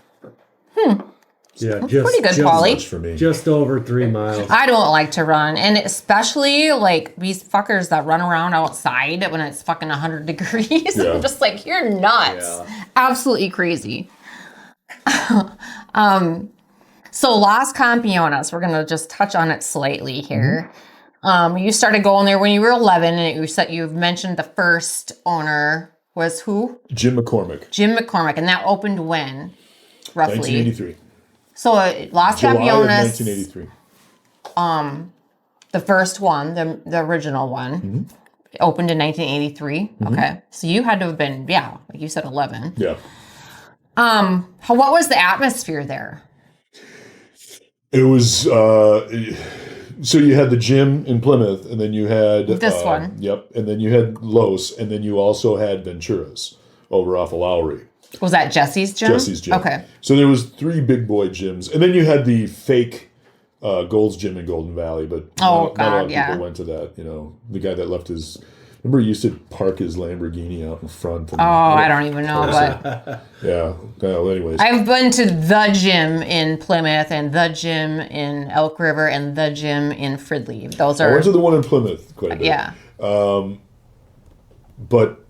Yeah, Pretty good, Pauly. Much for me. Just over 3 miles. I don't like to run, and especially like these fuckers that run around outside when it's fucking 100 degrees. Yeah. I'm just like, you're nuts. Yeah. Absolutely crazy. So Los Campeones, we're going to just touch on it slightly here. You started going there when you were 11, and you've mentioned the first owner was who? Jim McCormick. Jim McCormick, and that opened when, roughly? 1983. So Los July of Campeones, 1983. the first one, the original one, opened in 1983. Okay, so you had to have been, like you said, 11. Yeah. What was the atmosphere there? It was so you had the gym in Plymouth, and then you had This one. Yep, and then you had Los, and then you also had Ventura's over off of Lowry. Was that Jesse's gym? Jesse's gym. Okay. So there was 3 big boy gyms, and then you had the fake Gold's Gym in Golden Valley, but not a lot of people went to that. You know, the guy that left his. Remember, he used to park his Lamborghini out in front. And, I don't even know, but yeah. Well, anyways, I've been to the gym in Plymouth and the gym in Elk River and the gym in Fridley. Those I are went to the one in Plymouth quite a bit. yeah. But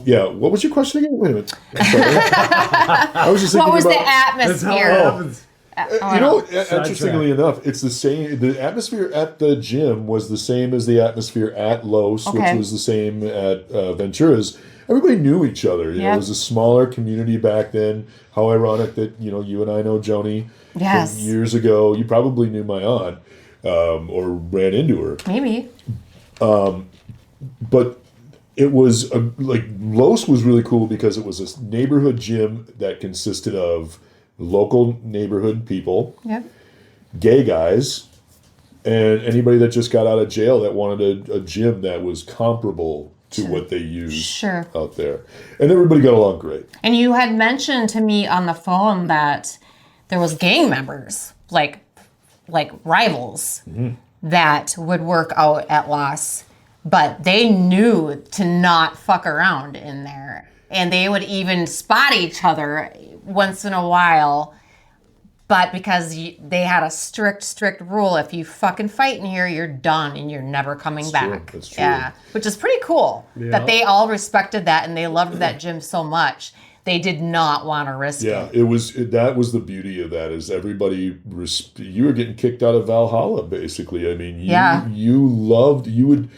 yeah, what was your question again? Wait a minute. I'm sorry. I was just thinking What was about, the That's how it atmosphere? happens. you know, interestingly enough, it's the same. The atmosphere at the gym was the same as the atmosphere at Los, which Okay. was the same at Ventura's. Everybody knew each other. You know, it was a smaller community back then. How ironic that, you know, you and I know Joni Yes. from years ago. You probably knew my aunt or ran into her. Maybe. But it was like Los was really cool because it was a neighborhood gym that consisted of local neighborhood people, Yeah. gay guys, and anybody that just got out of jail that wanted a gym that was comparable to what they used out there. And everybody got along great. And you had mentioned to me on the phone that there was gang members, like rivals, that would work out at Los, but they knew to not fuck around in there. And they would even spot each other once in a while. But because they had a strict rule, if you fucking fight in here, you're done and you're never coming back. That's true. Yeah, which is pretty cool that they all respected that and they loved that gym so much. They did not want to risk it. Yeah, that was the beauty of that is everybody, you were getting kicked out of Valhalla, basically. I mean, you would,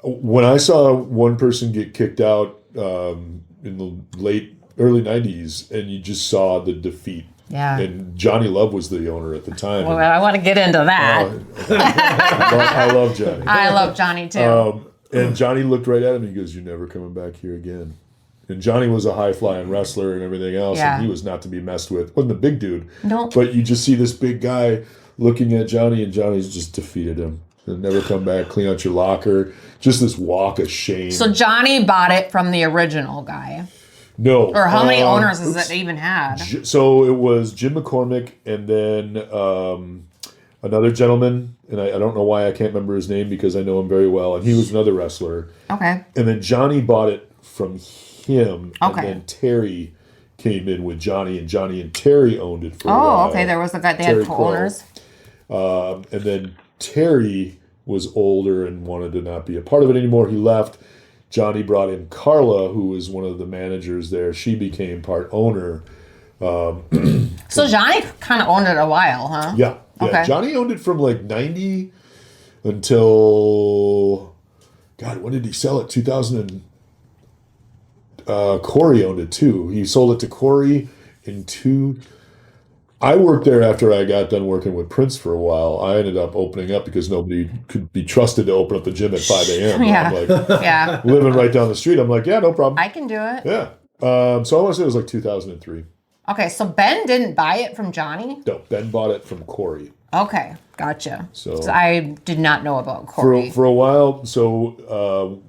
when I saw one person get kicked out in the early 90s and you just saw the defeat. Yeah. And Johnny Love was the owner at the time. Well, I want to get into that. I love Johnny. I love Johnny too. And Johnny looked right at him and he goes, "You're never coming back here again." And Johnny was a high-flying wrestler and everything else, and he was not to be messed with. Wasn't a big dude. No. But you just see this big guy looking at Johnny, and Johnny's just defeated him. He'll never come back, clean out your locker. Just this walk of shame. So Johnny bought it from the original guy. No. Or how many owners has it even had? So it was Jim McCormick and then another gentleman, and I don't know why I can't remember his name because I know him very well, and he was another wrestler. Okay. And then Johnny bought it from him, Okay. and then Terry came in with Johnny, and Johnny and Terry owned it for a while. Oh, okay. There was the guy. They Terry had co-owners. And then Terry was older and wanted to not be a part of it anymore. He left. Johnny brought in Carla, who was one of the managers there. She became part owner. So Johnny kind of owned it a while, huh? Yeah. Okay. Johnny owned it from like 90 until, God, when did he sell it? 2000 and Corey owned it too. He sold it to Corey in I worked there after I got done working with Prince for a while. I ended up opening up because nobody could be trusted to open up the gym at 5 a.m. Yeah. I'm like, Yeah. living right down the street. I'm like, yeah, no problem. I can do it. Yeah. So I want to say it was like 2003. Okay, so Ben didn't buy it from Johnny? No, Ben bought it from Corey. Okay, gotcha. So I did not know about Corey. For a while, so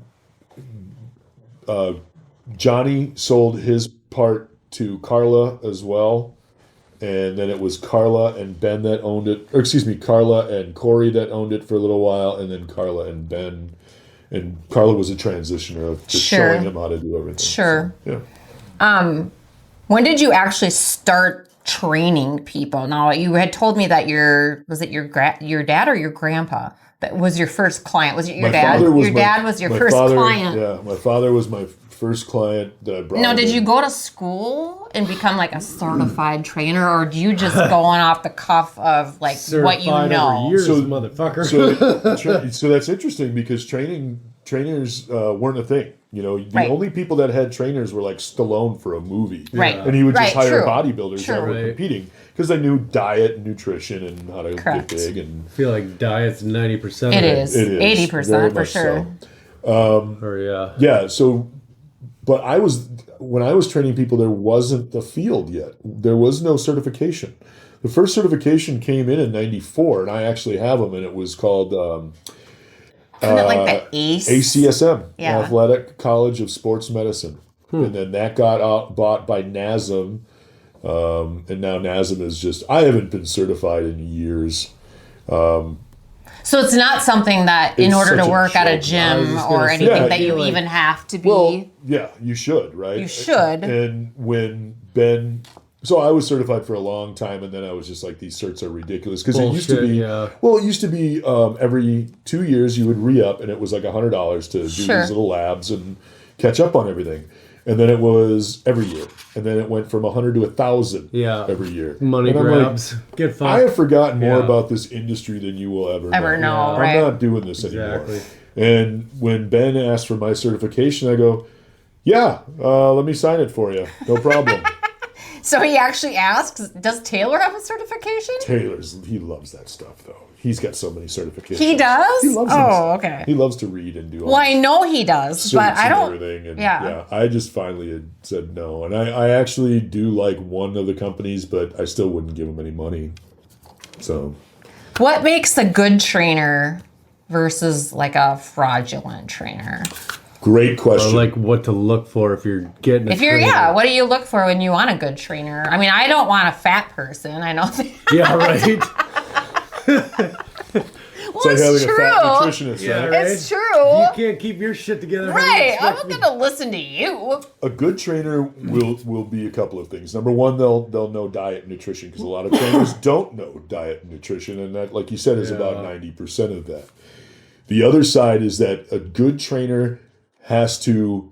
Johnny sold his part to Carla as well. And then it was Carla and Ben that owned it. Or excuse me, Carla and Corey that owned it for a little while. And then Carla and Ben. And Carla was a transitioner of just showing him how to do everything. Sure. So, yeah. When did you actually start training people? Now, you had told me that your dad or your grandpa that was your first client? Was it your dad? Your dad was your first client. Yeah, my father was my first client that I brought. Now, did in. you go to school and become like a certified trainer, or do you just go on off the cuff of like what you Certified know? over years, So- motherfucker. So that's interesting because trainers weren't a thing. You know, the Right. only people that had trainers were like Stallone for a movie. Right. And he would just Right, hire true. bodybuilders that were Right. competing because they knew diet and nutrition and how to Correct. get big. And I feel like diet's 90%. It of is. it is 80% very for much sure. so. Or yeah. Yeah. So, but when I was training people, there wasn't the field yet. There was no certification. The first certification came in '94, and I actually have them, and it was called Isn't it like the ACE? ACSM, Yeah. Athletic College of Sports Medicine. And then that got bought by NASM. And now NASM is just, I haven't been certified in years. So it's not something that in It's order to such a work at a joke. I was gym just or gonna say, anything Yeah, that you like- even have to be. Well, yeah, you should, right? You should. And when Ben, so I was certified for a long time, and then I was just like, these certs are ridiculous because it used to Bullshit, be. yeah. Well, it used to be every 2 years you would re-up, and it was like $100 to do Sure. these little labs and catch up on everything. And then it was every year, and then it went from 100 to 1,000 Yeah. every year. Money And I'm like, grabs. Get I fucked. have forgotten more Yeah. about this industry than you will ever Ever know, Yeah. right? I'm not doing this Exactly. anymore. And when Ben asked for my certification, I go, yeah, let me sign it for you. No problem. So he actually asks, does Taylor have a certification? He loves that stuff, though. He's got so many certifications. He does? He loves Oh, them. okay. He loves to read and do all Well, I know he does, but certs I and don't. everything. And yeah. I just finally had said no. And I actually do like one of the companies, but I still wouldn't give him any money. So, What makes a good trainer versus like a fraudulent trainer? great Or question. like what to look for if you're getting a If you're, trainer. yeah, what do you look for when you want a good trainer? I mean, I don't want a fat person. I know that. Yeah, right. it's like having a fat nutritionist, Yeah, right? right. It's true. You can't keep your shit together. how do you Right. I'm expect not me- going to listen to you. A good trainer will be a couple of things. Number one, they'll know diet and nutrition because a lot of trainers don't know diet and nutrition, and that, like you said, is about 90% of that. The other side is that a good trainer has to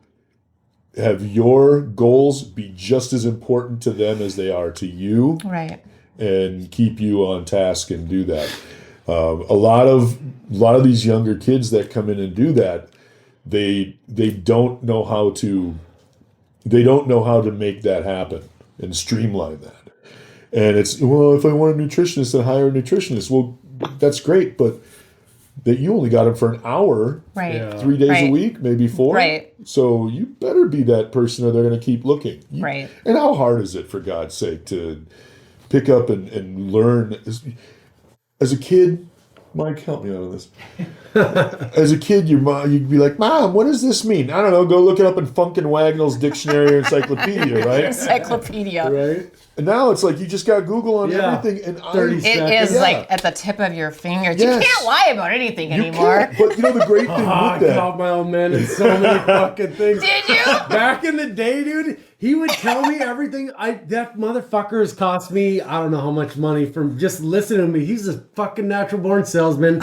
have your goals be just as important to them as they are to you, Right. and keep you on task and do that. A lot of these younger kids that come in and do that, they don't know how to make that happen and streamline that. And it's, well, if I want a nutritionist, then hire a nutritionist. Well, that's great, but that you only got him for an hour, Right. Yeah. 3 days a Right. week, maybe 4. Right. So you better be that person, or they're going to keep looking. Right. And how hard is it, for God's sake, to pick up and learn? As a kid, Mike, help me out on this. As a kid, you'd be like, Mom, what does this mean? I don't know. Go look it up in Funkin' Wagnall's dictionary or encyclopedia, right? Encyclopedia. Right? And now it's like you just got Google on Yeah. everything. And 30 It seconds. is Yeah. like at the tip of your fingers. Yes. You can't lie about anything you anymore. can't. But you know the great thing I with that. caught my old man in so many fucking things. Did you? Back in the day, dude, he would tell me everything. That motherfucker has cost me, I don't know how much money from just listening to me. He's a fucking natural born salesman.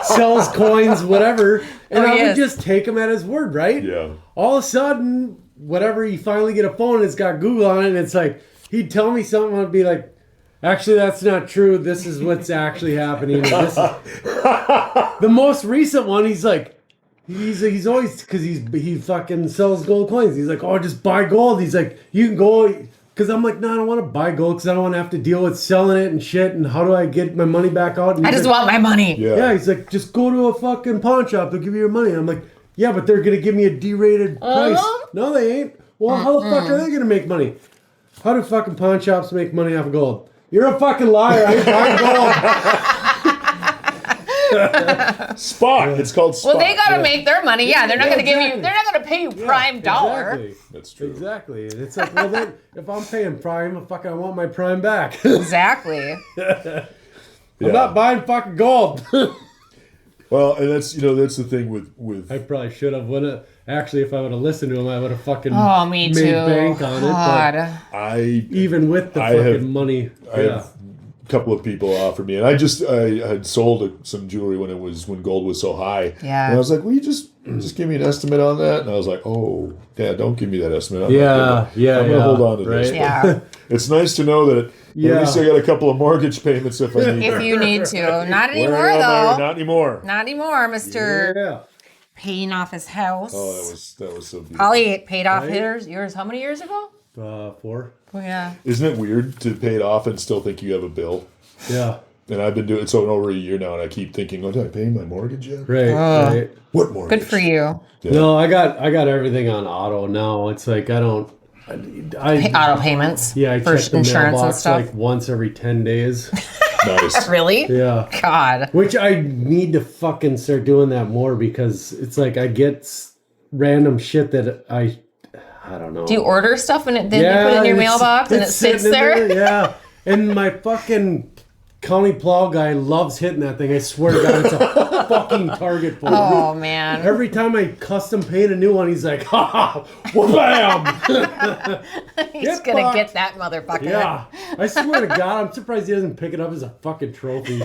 Sells coins, whatever. And Oh, I he would is. just take him at his word, right? Yeah. All of a sudden, whatever, you finally get a phone and it's got Google on it, and it's like, he'd tell me something, I'd be like, actually, that's not true. This is what's actually happening. And this is... The most recent one, he's like, he's always, because he fucking sells gold coins. He's like, oh, just buy gold. He's like, you can go, because I'm like, no, I don't want to buy gold because I don't want to have to deal with selling it and shit. And how do I get my money back out? And I he's just like, want my money. Yeah. yeah, he's like, just go to a fucking pawn shop. They'll give you your money. And I'm like, yeah, but they're going to give me a D-rated price. No, they ain't. Well, how the fuck are they going to make money? How do fucking pawn shops make money off of gold? You're a fucking liar. I ain't buying gold. Spot. It's called Spot. Well, they got to Yeah. make their money. Yeah, they're not Yeah, going to give you. exactly. They're not going to pay you prime dollar. Exactly. That's true. Exactly. And it's like, well, then, if I'm paying prime, I want my prime back. Exactly. Yeah. I'm not buying fucking gold. Well, and that's the thing with I probably should have. Actually, if I would have listened to him, I would have fucking Oh, me made too. bank on it. God. But I even with the I fucking have- money, I have couple of people offered me, and I had sold some jewelry when gold was so high. Yeah. And I was like, will you just give me an estimate on that? And I was like, oh, yeah, don't give me that estimate. I'm I'm gonna hold on to this. right? Yeah. It's nice to know that at least I got a couple of mortgage payments if I need. If you need to. Not anymore, Where am I? though. Not anymore. Not anymore, Mr. Yeah. Paying off his house. Oh, that was so beautiful. Probably paid off Right? yours how many years ago? 4. Oh, yeah. Isn't it weird to pay it off and still think you have a bill? Yeah. And I've been doing it so over a year now, and I keep thinking, oh, did I pay my mortgage yet? Right. What mortgage? Good for you. Yeah. No, I got everything on auto now. It's like I Auto payments. yeah, I for check the insurance mailbox and stuff. like once every 10 days. Nice. Really? Yeah. God. Which I need to fucking start doing that more because it's like I get random shit that I don't know. Do you order stuff and then you put it in your mailbox and it sits sitting in there? Yeah. And my fucking county plow guy loves hitting that thing. I swear to God, it's a fucking target for him. Oh, man. Every time I custom paint a new one, he's like, ha ha, bam! He's going to get that motherfucker. Yeah. I swear to God, I'm surprised he doesn't pick it up as a fucking trophy.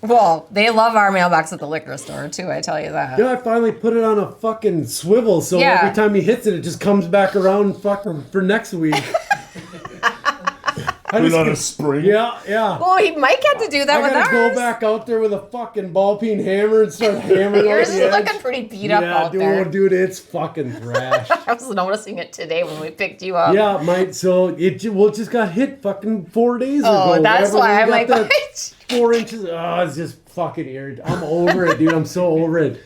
Well, they love our mailbox at the liquor store, too, I tell you that. Yeah, I finally put it on a fucking swivel, so Yeah. every time he hits it, it just comes back around fucking for next week. Put it on a spring. Yeah. Well, he might get to do that I with gotta ours. go back out there with a fucking ball peen hammer and start hammering Yours on is the edge. looking pretty beat up out there. Dude, it's fucking thrash. I was noticing it today when we picked you up. Yeah, so it just got hit fucking 4 days ago. Oh, that's Whatever, why we I'm got like, that what? 4 inches. Oh, it's just fucking irritating. I'm over it, dude. I'm so over it.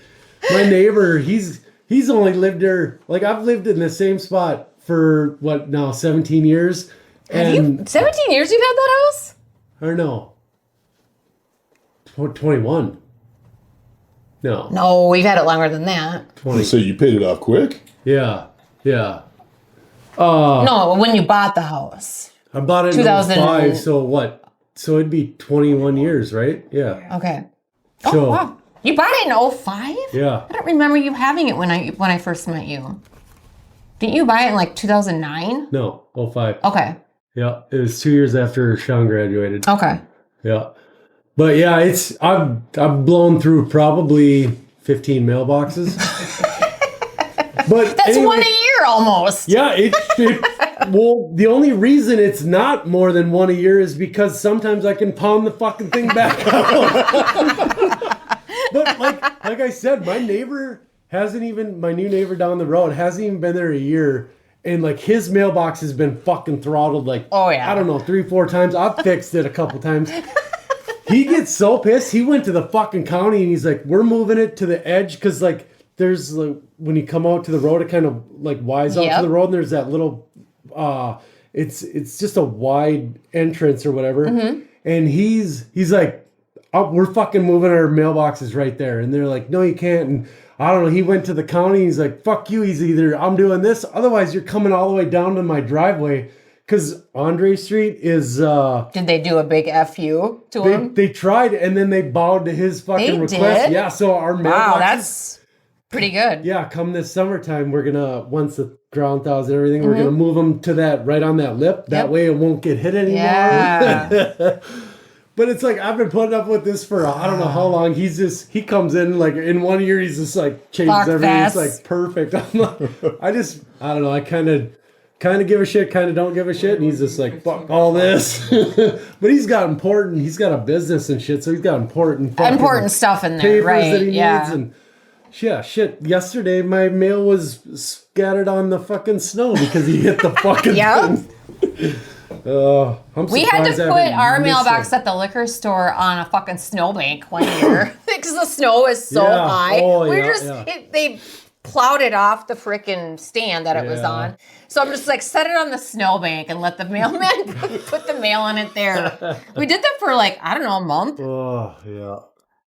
My neighbor, he's only lived there. Like I've lived in the same spot for what now, 17 years. Have you 17 years you've had that house? Or no, 21. No, we've had it longer than that. 20. So you paid it off quick? Yeah. No, when you bought the house. I bought it in 2000 2005, so what? So it'd be 21 years, right? Yeah. Okay. Oh, So, wow. You bought it in 05? yeah. I don't remember you having it when I first met you. Didn't you buy it in like 2009? No, 05. Okay. Yeah, it was 2 years after Sean graduated. Okay. Yeah. But yeah, I've blown through probably 15 mailboxes. But That's anyway, one a year almost. Yeah, well, the only reason it's not more than one a year is because sometimes I can pound the fucking thing back out. But like I said, my new neighbor down the road hasn't even been there a year. And like his mailbox has been fucking throttled like, Oh, yeah. I don't know, 3-4 times. I've fixed it a couple times. He gets so pissed. He went to the fucking county and he's like, we're moving it to the edge because like there's like when you come out to the road, it kind of like wides out to the road and there's that little it's just a wide entrance or whatever. Mm-hmm. And he's like, oh, we're fucking moving our mailboxes right there. And they're like, no, you can't. And I don't know. He went to the county. He's like, fuck you. He's either I'm doing this. Otherwise, you're coming all the way down to my driveway. Because Andre Street is... Did they do a big FU to him? They tried and then they bowed to his fucking They request. did? Yeah, so our mailboxes... Wow, that's pretty good. Yeah, come this summertime, we're gonna, once the ground thaws and everything, we're Mm-hmm. gonna move them to that, right on that lip. That way it won't get hit anymore. Yeah. But it's like, I've been putting up with this for I don't know how long. He comes in like in 1 year, he's just like changes Fuck everything. It's this. like perfect. I'm like, I don't know. I kind of give a shit, kind of don't give a shit. And he's just like, fuck all this. But he's got a business and shit. So he's got important Stuff in there, papers right? that he Yeah. needs. And yeah, shit. Yesterday, my mail was scattered on the fucking snow because he hit the fucking Yep. thing. We had to surprised I put haven't our missed mailbox it. at the liquor store on a fucking snowbank one year because the snow is so Yeah. high. Oh, We're yeah, just yeah. they plowed it off the freaking stand that it was Yeah. on. So I'm just like, set it on the snowbank and let the mailman put the mail in it there. We did that for like, I don't know, a month. Oh, yeah.